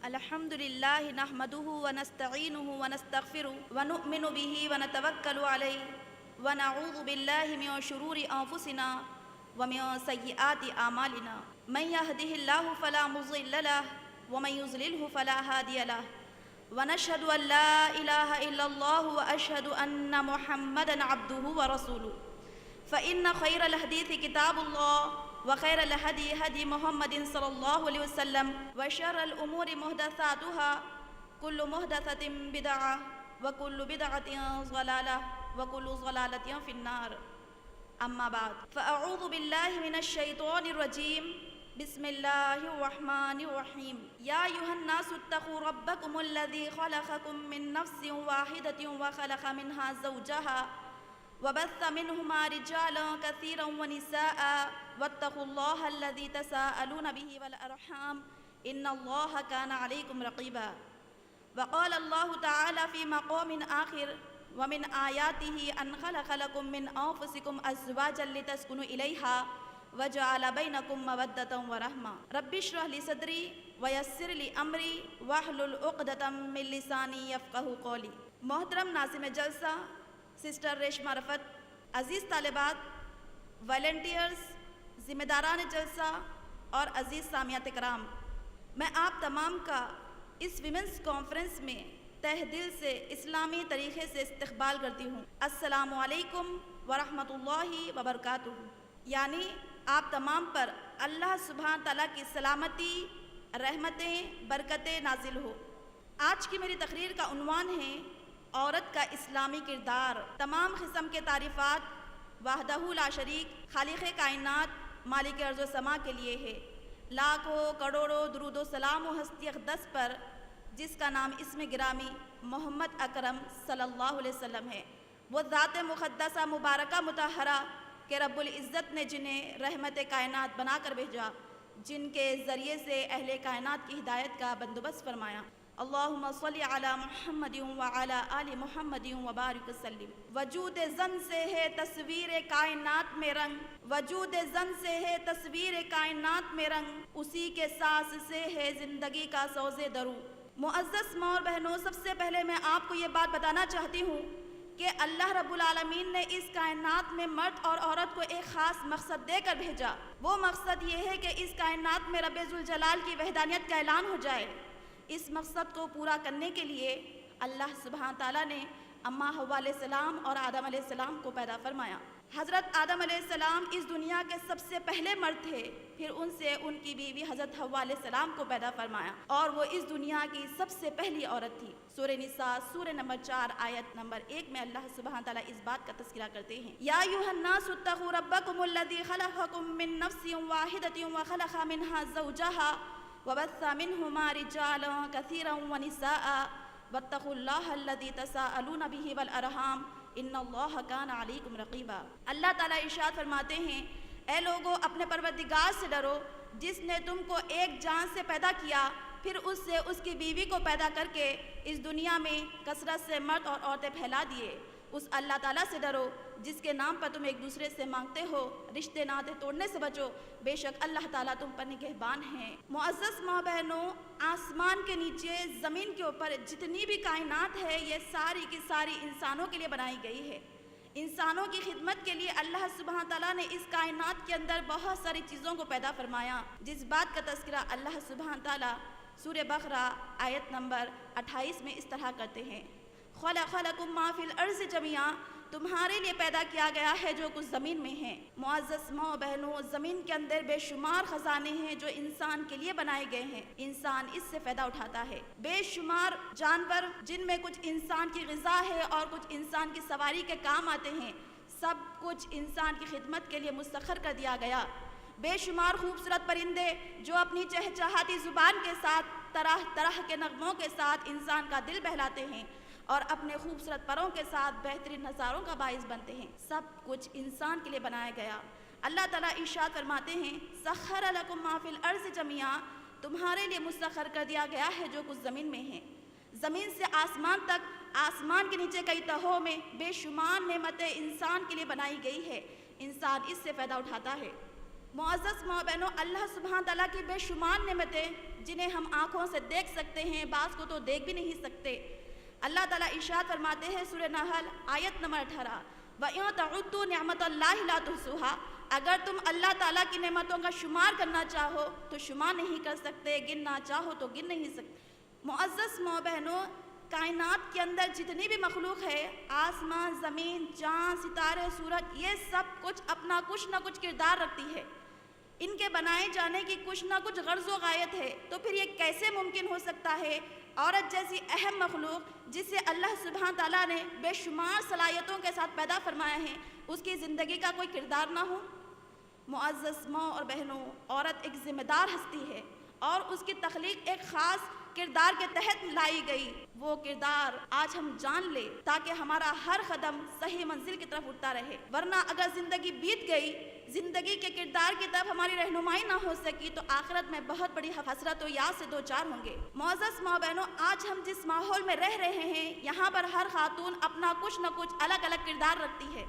الحمد لله نحمده ونستعينه ونستغفره ونؤمن به ونتوكل عليه ونعوذ بالله من شرور أنفسنا ومن سيئات أعمالنا من يهده الله فلا مضل له ومن يضلله فلا هادي له ونشهد أن لا إله إلا الله وأشهد أن محمدا عبده ورسوله فإن خير الحديث كتاب الله وخير الهدي هدي محمد صلى الله عليه وسلم وشر الأمور محدثاتها كل محدثة بدعة وكل بدعة ضلالة وكل ضلالة في النار أما بعد فأعوذ بالله من الشيطان الرجيم بسم الله الرحمن الرحيم يا أيها الناس اتقوا ربكم الذي خلقكم من نفس واحدة وخلق منها زوجها وبث منهما رجالا كثيرا ونساء واتقوا الله الذي تساءلون به والأرحام إن الله كان عليكم رقيبا وقال الله تعالى في مقام آخر ومن آياته أن خلق لكم من أنفسكم أزواجا لتسكنوا إليها وجعل بينكم مودة ورحمة رب اشرح لي صدري ويسر لي أمري واحلل عقدة من لساني يفقهوا قولي. محترم ناظم جلسہ سسٹر ریشما رفت، عزیز طالبات، والنٹیئرز، ذمہ داران جلسہ اور عزیز سامعات کرام، میں آپ تمام کا اس ویمنس کانفرنس میں تہ دل سے اسلامی طریقے سے استقبال کرتی ہوں. السلام علیکم ورحمۃ اللہ وبرکاتہ. یعنی آپ تمام پر اللہ سبحانہ تعالیٰ کی سلامتی، رحمتیں، برکتیں نازل ہو. آج کی میری تقریر کا عنوان ہے عورت کا اسلامی کردار. تمام قسم کے تعریفات وحدہ لا شریک خالق کائنات مالک ارض و سما کے لیے ہے. لاکھوں کروڑوں درود و سلام و ہستی اقدس پر جس کا نام اسم گرامی محمد اکرم صلی اللہ علیہ وسلم ہے. وہ ذات مقدسہ مبارکہ مطہرہ کہ رب العزت نے جنہیں رحمت کائنات بنا کر بھیجا، جن کے ذریعے سے اہل کائنات کی ہدایت کا بندوبست فرمایا. اللہم صلی علی محمد وعلی آل محمد وبارک وسلم. وجود زن سے ہے تصویر کائنات میں رنگ، وجود زن سے ہے تصویر کائنات میں رنگ، اسی کے ساز سے ہے زندگی کا سوز درو. معزز ماں اور بہنوں، سب سے پہلے میں آپ کو یہ بات بتانا چاہتی ہوں کہ اللہ رب العالمین نے اس کائنات میں مرد اور عورت کو ایک خاص مقصد دے کر بھیجا. وہ مقصد یہ ہے کہ اس کائنات میں رب ذوالجلال کی وحدانیت کا اعلان ہو جائے. اس مقصد کو پورا کرنے کے لیے اللہ سبحانہ تعالیٰ نے اماں حوا علیہ السلام اور آدم علیہ السلام کو پیدا فرمایا. حضرت آدم علیہ السلام اس دنیا کے سب سے پہلے مرد تھے، پھر ان سے ان کی بیوی حضرت حوا علیہ السلام کو پیدا فرمایا اور وہ اس دنیا کی سب سے پہلی عورت تھی. سورہ نساء سورہ نمبر 4 آیت نمبر 1 میں اللہ سبحانہ تعالیٰ اس بات کا تذکرہ کرتے ہیں. یا ایھا الناس اتقوا ربکم الذی خلقکم من نفس واحدۃ وخلق منها زوجها وبث منهما رجالا كثيرا ونساء واتقوا الله الذي تساءلون به والارحام ان اللہ کان علیکم رقیبا. اللہ تعالیٰ ارشاد فرماتے ہیں، اے لوگو اپنے پروردگار سے ڈرو جس نے تم کو ایک جان سے پیدا کیا، پھر اس سے اس کی بیوی کو پیدا کر کے اس دنیا میں کثرت سے مرد اور عورتیں پھیلا دیے. اس اللہ تعالیٰ سے ڈرو جس کے نام پر تم ایک دوسرے سے مانگتے ہو، رشتے ناطے توڑنے سے بچو، بے شک اللہ تعالیٰ تم پر نگہبان ہیں. معزز ماں بہنوں، آسمان کے نیچے زمین کے اوپر جتنی بھی کائنات ہے یہ ساری کی ساری انسانوں کے لیے بنائی گئی ہے. انسانوں کی خدمت کے لیے اللہ سبحانہ تعالیٰ نے اس کائنات کے اندر بہت ساری چیزوں کو پیدا فرمایا، جس بات کا تذکرہ اللہ سبحانہ تعالیٰ سورہ بقرہ آیت نمبر 28 میں اس طرح کرتے ہیں، خلق لکم ما فی الارض جمیعا، تمہارے لیے پیدا کیا گیا ہے جو کچھ زمین میں ہے. معزز ماں بہنوں، زمین کے اندر بے شمار خزانے ہیں جو انسان کے لیے بنائے گئے ہیں، انسان اس سے فائدہ اٹھاتا ہے. بے شمار جانور جن میں کچھ انسان کی غذا ہے اور کچھ انسان کی سواری کے کام آتے ہیں، سب کچھ انسان کی خدمت کے لیے مسخر کر دیا گیا. بے شمار خوبصورت پرندے جو اپنی چہچہاتی زبان کے ساتھ طرح طرح کے نغموں کے ساتھ انسان کا دل بہلاتے ہیں اور اپنے خوبصورت پروں کے ساتھ بہترین نظاروں کا باعث بنتے ہیں. سب کچھ انسان کے لیے بنایا گیا. اللہ تعالیٰ ارشاد فرماتے ہیں، سخر لکم ما فی الارض جمیعا، تمہارے لیے مسخر کر دیا گیا ہے جو کچھ زمین میں ہے. زمین سے آسمان تک، آسمان کے نیچے کئی تہوں میں بے شمار نعمتیں انسان کے لیے بنائی گئی ہے. انسان اس سے فائدہ اٹھاتا ہے. معزز ماں بہنوں، اللہ سبحانہ تعالیٰ کی بے شمار نعمتیں جنہیں ہم آنکھوں سے دیکھ سکتے ہیں، بعض کو تو دیکھ بھی نہیں سکتے۔ اللہ تعالیٰ ارشاد فرماتے ہیں سورہ نحل آیت نمبر 18، وَإِن تَعُدُّوا نِعْمَتَ اللَّهِ لَا تُحْصُوهَا، اگر تم اللہ تعالیٰ کی نعمتوں کا شمار کرنا چاہو تو شمار نہیں کر سکتے، گننا چاہو تو گن نہیں سکتے۔ معزز ماں بہنوں، کائنات کے اندر جتنی بھی مخلوق ہے، آسمان، زمین، چاند، ستارے، سورج، یہ سب کچھ اپنا کچھ نہ کچھ کردار رکھتی ہے، ان کے بنائے جانے کی کچھ نہ کچھ غرض و غایت ہے۔ تو پھر یہ کیسے ممکن ہو سکتا ہے عورت جیسی اہم مخلوق جسے اللہ سبحانہ تعالیٰ نے بے شمار صلاحیتوں کے ساتھ پیدا فرمایا ہے، اس کی زندگی کا کوئی کردار نہ ہو؟ معزز ماں اور بہنوں، عورت ایک ذمہ دار ہستی ہے اور اس کی تخلیق ایک خاص کردار کے تحت لائی گئی۔ وہ کردار آج ہم جان لیں تاکہ ہمارا ہر قدم صحیح منزل کی طرف اٹھتا رہے، ورنہ اگر زندگی بیت گئی، زندگی کے کردار کی طرف ہماری رہنمائی نہ ہو سکی تو آخرت میں بہت بڑی حسرت و یاس سے دوچار ہوں گے۔ معزز ماں بہنوں، آج ہم جس ماحول میں رہ رہے ہیں، یہاں پر ہر خاتون اپنا کچھ نہ کچھ الگ الگ کردار رکھتی ہے،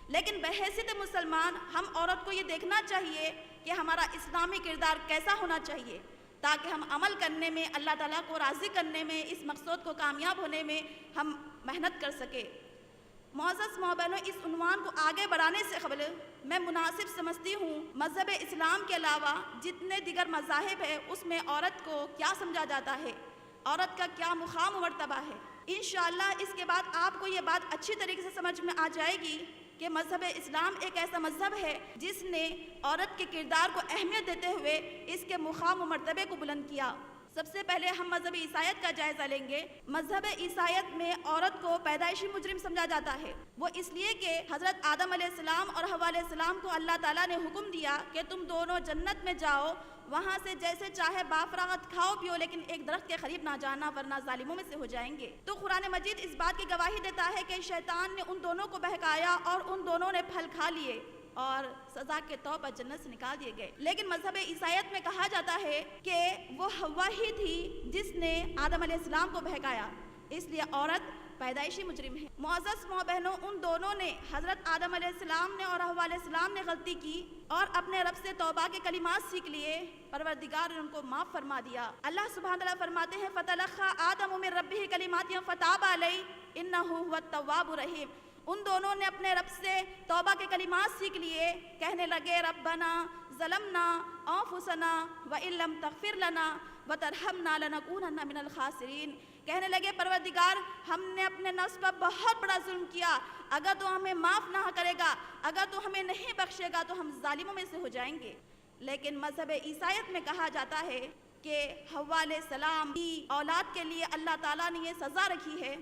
لیکن بحیثیت مسلمان ہم عورت کو یہ دیکھنا چاہیے کہ ہمارا اسلامی کردار کیسا ہونا چاہیے، تاکہ ہم عمل کرنے میں، اللہ تعالیٰ کو راضی کرنے میں، اس مقصود کو کامیاب ہونے میں ہم محنت کر سکے۔ معزز ماں بہنوں، اس عنوان کو آگے بڑھانے سے قبل میں مناسب سمجھتی ہوں مذہب اسلام کے علاوہ جتنے دیگر مذاہب ہیں اس میں عورت کو کیا سمجھا جاتا ہے، عورت کا کیا مقام و مرتبہ ہے۔ انشاءاللہ اس کے بعد آپ کو یہ بات اچھی طریقے سے سمجھ میں آ جائے گی کہ مذہب اسلام ایک ایسا مذہب ہے جس نے عورت کے کردار کو اہمیت دیتے ہوئے اس کے مقام و مرتبے کو بلند کیا۔ سب سے پہلے ہم مذہب عیسائیت کا جائزہ لیں گے۔ مذہب عیسائیت میں عورت کو پیدائشی مجرم سمجھا جاتا ہے، وہ اس لیے کہ حضرت آدم علیہ السلام اور حوا علیہ السلام کو اللہ تعالیٰ نے حکم دیا کہ تم دونوں جنت میں جاؤ، وہاں سے جیسے چاہے بافراغت کھاؤ پیو، لیکن ایک درخت کے قریب نہ جانا ورنہ ظالموں میں سے ہو جائیں گے۔ تو قرآن مجید اس بات کی گواہی دیتا ہے کہ شیطان نے ان دونوں کو بہکایا اور ان دونوں نے پھل کھا لیے اور سزا کے طور پر جنت سے نکال دیے گئے۔ لیکن مذہب عیسائیت میں کہا جاتا ہے کہ وہ حوا ہی تھی جس نے آدم علیہ السلام کو بہکایا، اس لیے عورت پیدائشی مجرم ہے۔ معزز ماں بہنوں، ان دونوں نے، حضرت آدم علیہ السلام نے اور حوا علیہ السلام نے غلطی کی اور اپنے رب سے توبہ کے کلمات سیکھ لیے، پروردگار نے ان کو معاف فرما دیا۔ اللہ سبحانہ تعالیٰ فرماتے ہیں فَتَلَقَّىٰ آدَمُ مِن رَبِّهِ كَلِمَاتٍ فَتَابَ عَلَيْهِ إِنَّهُ هُوَ التَّوَّابُ الرَّحِيمُ۔ ان دونوں نے اپنے رب سے توبہ کے کلمات سیکھ لیے، کہنے لگے ربنا ظلمنا انفسنا وَإِن لَّمْ تَغْفِرْ لَنَا وَتَرْحَمْنَا لَنَكُونَنَّ مِنَ الْخَاسِرِينَ۔ کہنے لگے پروردگار، ہم نے اپنے نفس پر بہت بڑا ظلم کیا، اگر تو ہمیں معاف نہ کرے گا، اگر تو ہمیں نہیں بخشے گا تو ہم ظالموں میں سے ہو جائیں گے۔ لیکن مذہب عیسائیت میں کہا جاتا ہے کہ حوا علیہ السلام کی اولاد کے لیے اللہ تعالیٰ نے یہ سزا رکھی ہے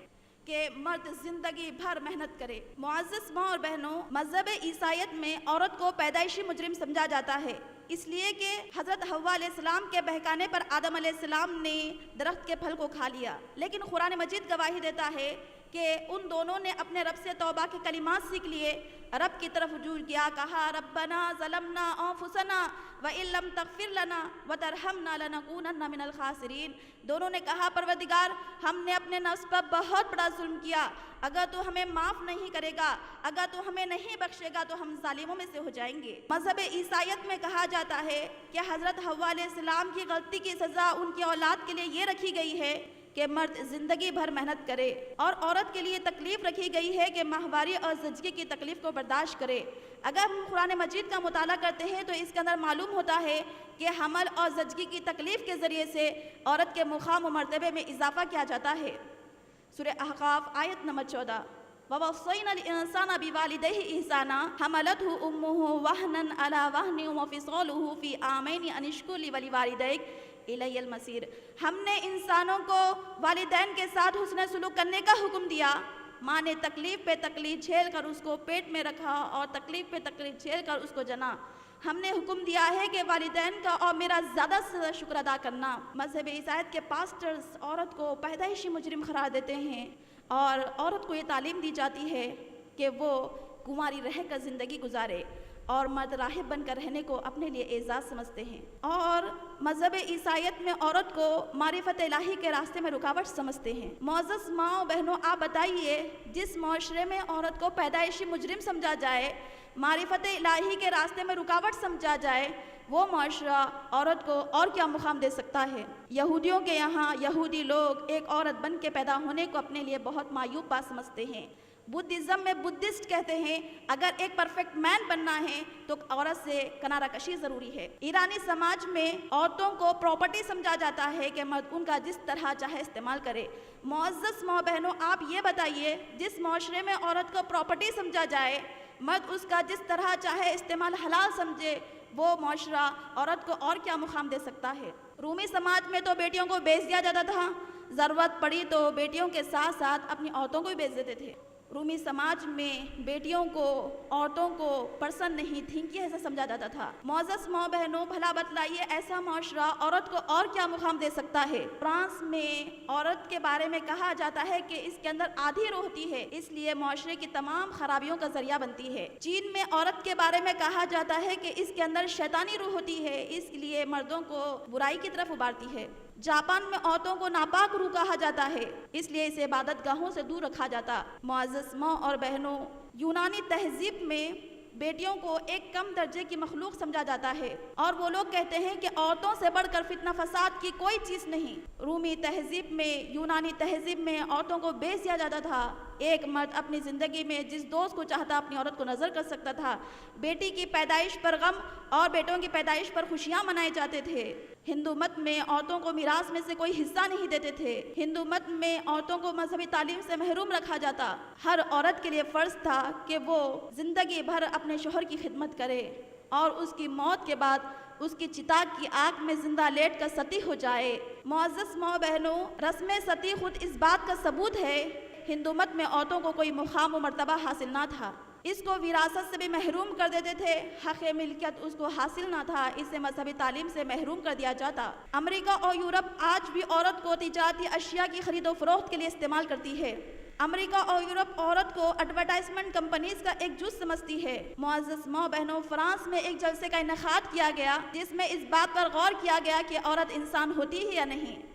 کہ مرد زندگی بھر محنت کرے۔ معزز ماں اور بہنوں، مذہب عیسائیت میں عورت کو پیدائشی مجرم سمجھا جاتا ہے، اس لیے کہ حضرت حوا علیہ السلام کے بہکانے پر آدم علیہ السلام نے درخت کے پھل کو کھا لیا۔ لیکن قرآن مجید گواہی دیتا ہے کہ ان دونوں نے اپنے رب سے توبہ کے کلمات سیکھ لیے، رب کی طرف رجوع کیا، کہا ربنا ظلمنا انفسنا وَإِن لَّمْ تَغْفِرْ لَنَا وَتَرْحَمْنَا لَنَكُونَنَّ مِنَ الْخَاسِرِينَ۔ دونوں نے کہا پروردگار، ہم نے اپنے نفس پر بہت بڑا ظلم کیا، اگر تو ہمیں معاف نہیں کرے گا، اگر تو ہمیں نہیں بخشے گا تو ہم ظالموں میں سے ہو جائیں گے۔ مذہب عیسائیت میں کہا جاتا ہے کہ حضرت حوا علیہ السلام کی غلطی کی سزا ان کی اولاد کے لیے یہ رکھی گئی ہے کہ مرد زندگی بھر محنت کرے، اور عورت کے لیے تکلیف رکھی گئی ہے کہ ماہواری اور زچگی کی تکلیف کو برداشت کرے۔ اگر ہم قرآن مجید کا مطالعہ کرتے ہیں تو اس کے اندر معلوم ہوتا ہے کہ حمل اور زچگی کی تکلیف کے ذریعے سے عورت کے مقام و مرتبے میں اضافہ کیا جاتا ہے۔ سورہ احقاف آیت نمبر 14، وَوَصَّيْنَا الْإِنسَانَ بِوَالِدَيْهِ إِحْسَانًا حَمَلَتْهُ أُمُّهُ وَهْنًا عَلَى وَهْنٍ وَفِصَالُهُ فِي عَامَيْنِ أَنِ اشْكُرْ لِي وَلِوَالِدَيْكَ إِلَيَّ الْمَصِيرُ۔ ہم نے انسانوں کو والدین کے ساتھ حسن سلوک کرنے کا حکم دیا۔ ماں نے تکلیف پہ تکلیف جھیل کر اس کو پیٹ میں رکھا اور تکلیف پہ تکلیف جھیل کر اس کو جنا۔ ہم نے حکم دیا ہے کہ والدین کا اور میرا زیادہ سے زیادہ شکر ادا کرنا۔ مذہب عیسائیت کے پاسٹرز عورت کو پیدائشی مجرم قرار دیتے ہیں اور عورت کو یہ تعلیم دی جاتی ہے کہ وہ کنواری رہ کر زندگی گزارے۔ اور مرد راہب بن کر رہنے کو اپنے لیے اعزاز سمجھتے ہیں، اور مذہب عیسائیت میں عورت کو معرفت الہی کے راستے میں رکاوٹ سمجھتے ہیں۔ معزز ماں و بہنوں، آپ بتائیے، جس معاشرے میں عورت کو پیدائشی مجرم سمجھا جائے، معرفت الہی کے راستے میں رکاوٹ سمجھا جائے، وہ معاشرہ عورت کو اور کیا مقام دے سکتا ہے؟ یہودیوں کے یہاں یہودی لوگ ایک عورت بن کے پیدا ہونے کو اپنے لیے بہت معیوب بات سمجھتے ہیں۔ بدھزم میں بدھسٹ کہتے ہیں اگر ایک پرفیکٹ مین بننا ہے تو عورت سے کنارہ کشی ضروری ہے۔ ایرانی سماج میں عورتوں کو پراپرٹی سمجھا جاتا ہے کہ مرد ان کا جس طرح چاہے استعمال کرے۔ معزز ماں بہنوں، آپ یہ بتائیے، جس معاشرے میں عورت کو پراپرٹی سمجھا جائے، مرد اس کا جس طرح چاہے استعمال حلال سمجھے، وہ معاشرہ عورت کو اور کیا مقام دے سکتا ہے؟ رومی سماج میں تو بیٹیوں کو بیچ دیا جاتا تھا، ضرورت پڑی تو بیٹیوں کے ساتھ ساتھ اپنی عورتوں کو بھی بیچ دیتے تھے۔ رومی سماج میں بیٹیوں کو، عورتوں کو پرسن نہیں تھنکی ایسا سمجھا جاتا تھا۔ معزز ماں بہنوں، بھلا بتلائیے ایسا معاشرہ عورت کو اور کیا مقام دے سکتا ہے؟ فرانس میں عورت کے بارے میں کہا جاتا ہے کہ اس کے اندر آدھی روح ہوتی ہے، اس لیے معاشرے کی تمام خرابیوں کا ذریعہ بنتی ہے۔ چین میں عورت کے بارے میں کہا جاتا ہے کہ اس کے اندر شیطانی روح ہوتی ہے، اس لیے مردوں کو برائی کی طرف ابھارتی ہے۔ جاپان میں عورتوں کو ناپاک روح کہا جاتا ہے، اس لیے اسے عبادت گاہوں سے دور رکھا جاتا۔ معزز ماں اور بہنوں، یونانی تہذیب میں بیٹیوں کو ایک کم درجے کی مخلوق سمجھا جاتا ہے، اور وہ لوگ کہتے ہیں کہ عورتوں سے بڑھ کر فتنہ فساد کی کوئی چیز نہیں۔ رومی تہذیب میں، یونانی تہذیب میں عورتوں کو بیچ دیا جاتا تھا۔ ایک مرد اپنی زندگی میں جس دوست کو چاہتا اپنی عورت کو نظر کر سکتا تھا۔ بیٹی کی پیدائش پر غم اور بیٹوں کی پیدائش پر خوشیاں منائے جاتے تھے۔ ہندو مت میں عورتوں کو میراث میں سے کوئی حصہ نہیں دیتے تھے۔ ہندو مت میں عورتوں کو مذہبی تعلیم سے محروم رکھا جاتا۔ ہر عورت کے لیے فرض تھا کہ وہ زندگی بھر اپنے شوہر کی خدمت کرے اور اس کی موت کے بعد اس کی چتا کی آگ میں زندہ لیٹ کر ستی ہو جائے۔ معزز ماں بہنوں، رسم ستی خود اس بات کا ثبوت ہے۔ ہندو مت میں عورتوں کو کوئی مقام و مرتبہ حاصل نہ تھا، اس کو وراثت سے بھی محروم کر دیتے تھے۔ حق ملکیت اس کو حاصل نہ تھا، اسے مذہبی تعلیم سے محروم کر دیا جاتا۔ امریکہ اور یورپ آج بھی عورت کو تجارتی اشیاء کی خرید و فروخت کے لیے استعمال کرتی ہے۔ امریکہ اور یورپ عورت کو ایڈورٹائزمنٹ کمپنیز کا ایک جز سمجھتی ہے۔ معزز ماں بہنوں، فرانس میں ایک جلسے کا انعقاد کیا گیا جس میں اس بات پر غور کیا گیا کہ عورت انسان ہوتی ہے یا نہیں۔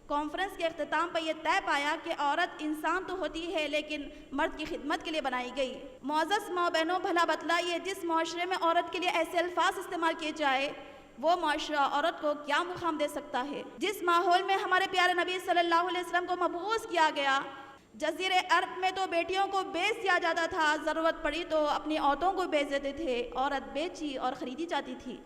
کانفرنس کے اختتام پر یہ طے پایا کہ عورت انسان تو ہوتی ہے لیکن مرد کی خدمت کے لیے بنائی گئی۔ معزز ماں بہنوں، بھلا بتلائیے، جس معاشرے میں عورت کے لیے ایسے الفاظ استعمال کیے جائے، وہ معاشرہ عورت کو کیا مقام دے سکتا ہے؟ جس ماحول میں ہمارے پیارے نبی صلی اللہ علیہ وسلم کو مبعوث کیا گیا، جزیرے عرب میں تو بیٹیوں کو بیچ دیا جاتا تھا، ضرورت پڑی تو اپنی عورتوں کو بیچ دیتے تھے۔ عورت بیچی اور خریدی جاتی تھی۔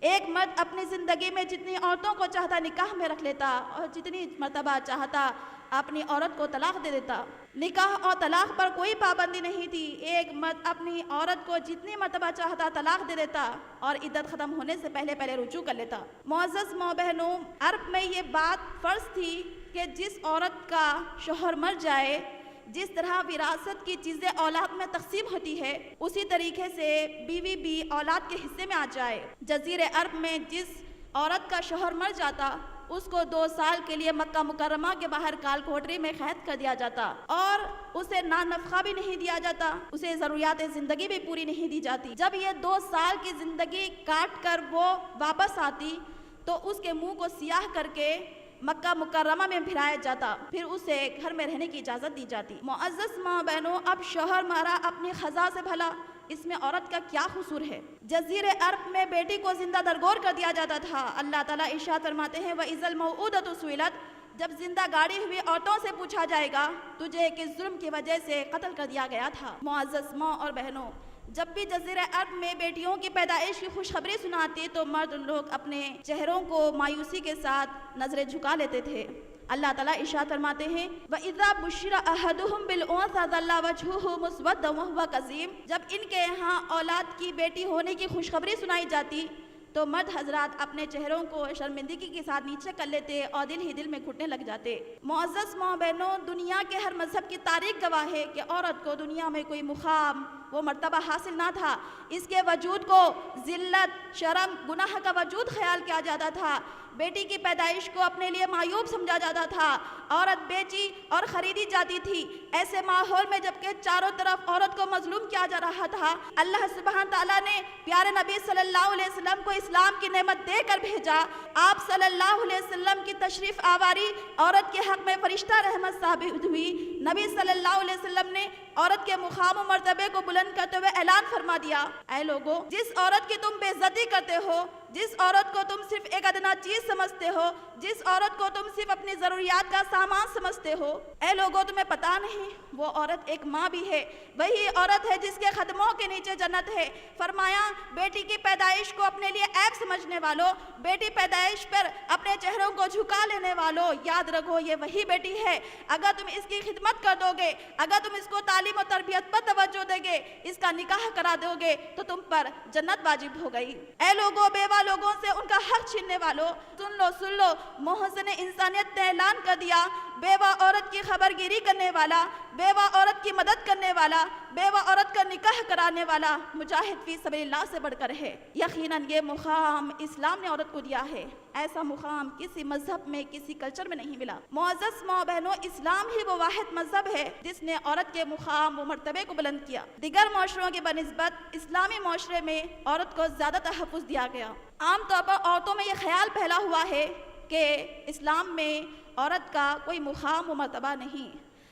ایک مرد اپنی زندگی میں جتنی عورتوں کو چاہتا نکاح میں رکھ لیتا اور جتنی مرتبہ چاہتا اپنی عورت کو طلاق دے دیتا۔ نکاح اور طلاق پر کوئی پابندی نہیں تھی، ایک مرد اپنی عورت کو جتنی مرتبہ چاہتا طلاق دے دیتا اور عدت ختم ہونے سے پہلے رجوع کر لیتا۔ معزز ماں بہنوں، عرب میں یہ بات فرض تھی کہ جس عورت کا شوہر مر جائے، جس طرح وراثت کی چیزیں اولاد میں تقسیم ہوتی ہے، اسی طریقے سے بیوی بھی اولاد کے حصے میں آ جائے۔ جزیرے عرب میں جس عورت کا شوہر مر جاتا، اس کو 2 سال کے لیے مکہ مکرمہ کے باہر کال کوٹری میں قید کر دیا جاتا اور اسے نان نفقہ بھی نہیں دیا جاتا، اسے ضروریات زندگی بھی پوری نہیں دی جاتی۔ جب یہ 2 سال کی زندگی کاٹ کر وہ واپس آتی تو اس کے منہ کو سیاہ کر کے مکہ مکرمہ میں پھرایا جاتا، پھر اسے گھر میں رہنے کی اجازت دی جاتی۔ معزز ماں بہنوں، اب شوہر مارا اپنی خزا سے، بھلا اس میں عورت کا کیا قصور ہے؟ جزیرے عرب میں بیٹی کو زندہ درگور کر دیا جاتا تھا۔ اللہ تعالیٰ ارشاد فرماتے ہیں وَإِذَا الْمَوْءُودَةُ سُئِلَتْ، جب زندہ گاڑی ہوئی عورتوں سے پوچھا جائے گا تجھے کس جرم کی وجہ سے قتل کر دیا گیا تھا۔ معزز ماں اور بہنوں، جب بھی جزیرہ عرب میں بیٹیوں کی پیدائش کی خوشخبری سناتی تو مرد لوگ اپنے چہروں کو مایوسی کے ساتھ نظریں جھکا لیتے تھے۔ اللہ تعالیٰ ارشاد فرماتے ہیں وَإِذَا بُشِّرَ أَحَدُهُمْ بِالْأُنثَىٰ ظَلَّ وَجْهُهُ مُسْوَدًّا وَهُوَ كَظِيمٌ، جب ان کے یہاں اولاد کی بیٹی ہونے کی خوشخبری سنائی جاتی تو مرد حضرات اپنے چہروں کو شرمندگی کے ساتھ نیچے کر لیتے اور دل ہی دل میں گھٹنے لگ جاتے۔ معزز ماں بہنوں، دنیا کے ہر مذہب کی تاریخ گواہ ہے کہ عورت کو دنیا میں کوئی مقام، وہ مرتبہ حاصل نہ تھا، اس کے وجود کو ذلت، شرم، گناہ کا وجود خیال کیا جاتا تھا، بیٹی کی پیدائش کو اپنے لیے معیوب سمجھا جاتا تھا، عورت بیچی اور خریدی جاتی تھی۔ ایسے ماحول میں جبکہ چاروں طرف عورت کو مظلوم کیا جا رہا تھا، اللہ سبحانہ تعالیٰ نے پیارے نبی صلی اللہ علیہ وسلم کو اسلام کی نعمت دے کر بھیجا۔ آپ صلی اللہ علیہ وسلم کی تشریف آوری عورت کے حق میں فرشتہ رحمت ثابت ہوئی۔ نبی صلی اللہ علیہ وسلم نے عورت کے مقام و مرتبے کو بلند کرتے ہوئے اعلان فرما دیا، اے لوگو، جس عورت کی تم بے عزتی کرتے ہو، جس عورت کو تم صرف ایک ادنا چیز سمجھتے ہو، جس عورت کو تم صرف اپنی ضروریات کا سامان سمجھتے ہو، اے لوگو تمہیں پتہ نہیں وہ عورت ایک ماں بھی ہے، وہی عورت ہے جس کے قدموں کے نیچے جنت ہے۔ فرمایا، بیٹی کی پیدائش کو اپنے لیے عیب سمجھنے والوں، بیٹی پیدائش پر اپنے چہروں کو جھکا لینے والوں، یاد رکھو یہ وہی بیٹی ہے۔ اگر تم اس کی خدمت کر دو گے، اگر تم اس کو تعلیم و تربیت پر توجہ دے گے، اس کا نکاح کرا دو گے تو تم پر جنت واجب ہو گئی۔ اے لوگوں، بیوہ لوگوں سے ان کا حق چھیننے والوں، سن لو، محسن انسانیت نے اعلان کر دیا، بیوہ عورت کی خبر گیری کرنے والا، بیوہ عورت کی مدد کرنے والا، بیوہ عورت کا نکاح کرانے والا مجاہد فی سبیل اللہ سے بڑھ کر ہے۔ یقیناً یہ مقام اسلام نے عورت کو دیا ہے، ایسا مقام کسی مذہب میں، کسی کلچر میں نہیں ملا۔ معزز ماں بہنوں، اسلام ہی وہ واحد مذہب ہے جس نے عورت کے مقام و مرتبے کو بلند کیا۔ دیگر معاشروں کے بنسبت اسلامی معاشرے میں عورت کو زیادہ تحفظ دیا گیا۔ عام طور پر عورتوں میں یہ خیال پھیلا ہوا ہے کہ اسلام میں عورت کا کوئی مقام و مرتبہ نہیں،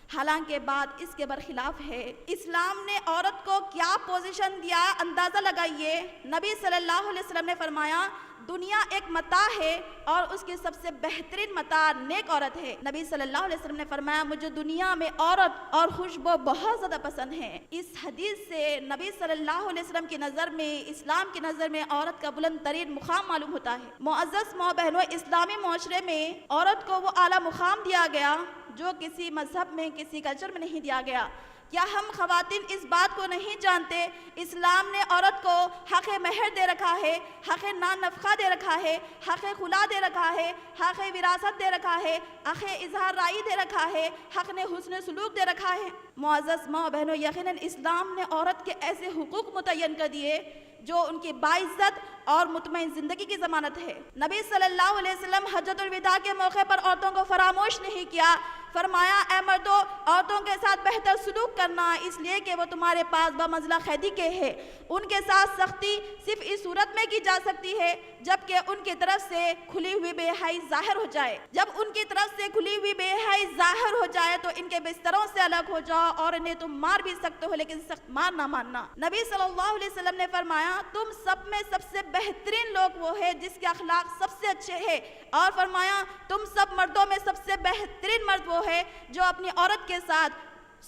حالانکہ بات اس کے برخلاف ہے۔ اسلام نے عورت کو کیا پوزیشن دیا، اندازہ لگائیے۔ نبی صلی اللہ علیہ وسلم نے فرمایا، دنیا ایک متاع ہے اور اس کی سب سے بہترین متاع نیک عورت ہے۔ نبی صلی اللہ علیہ وسلم نے فرمایا، مجھے دنیا میں عورت اور خوشبو بہت زیادہ پسند ہے۔ اس حدیث سے نبی صلی اللہ علیہ وسلم کی نظر میں، اسلام کی نظر میں عورت کا بلند ترین مقام معلوم ہوتا ہے۔ معزز ماں بہنوں، اسلامی معاشرے میں عورت کو وہ اعلیٰ مقام دیا گیا جو کسی مذہب میں، کسی کلچر میں نہیں دیا گیا۔ کیا ہم خواتین اس بات کو نہیں جانتے، اسلام نے عورت کو حق مہر دے رکھا ہے، حق نان نفقہ دے رکھا ہے، حق خلا دے رکھا ہے، حق وراثت دے رکھا ہے، حق اظہار رائے دے رکھا ہے، حق نے حسن سلوک دے رکھا ہے۔ معزز ماں بہنوں، یقیناً اسلام نے عورت کے ایسے حقوق متعین کر دیے جو ان کی باعزت اور مطمئن زندگی کی ضمانت ہے۔ نبی صلی اللہ علیہ وسلم حجۃ الوداع کے موقع پر عورتوں کو فراموش نہیں کیا۔ فرمایا، اے مردوں، عورتوں کے ساتھ بہتر سلوک کرنا، اس لیے کہ وہ تمہارے پاس بمنزلہ قیدی کے ہے۔ ان کے ساتھ سختی صرف اس صورت میں کی جا سکتی ہے جبکہ ان کی طرف سے کھلی ہوئی بے حیائی ظاہر ہو جائے۔ جب ان کی طرف سے کھلی ہوئی بے حیائی ظاہر ہو جائے تو ان کے بستروں سے الگ ہو جاؤ، اور انہیں تم مار بھی سکتے ہو لیکن سخت مار نہ ماننا۔ نبی صلی اللہ علیہ وسلم نے فرمایا، تم سب میں سب سے بہترین لوگ وہ ہے جس کے اخلاق سب سے اچھے ہیں، اور فرمایا، تم سب مردوں میں سب سے بہترین مرد وہ ہے جو اپنی عورت کے ساتھ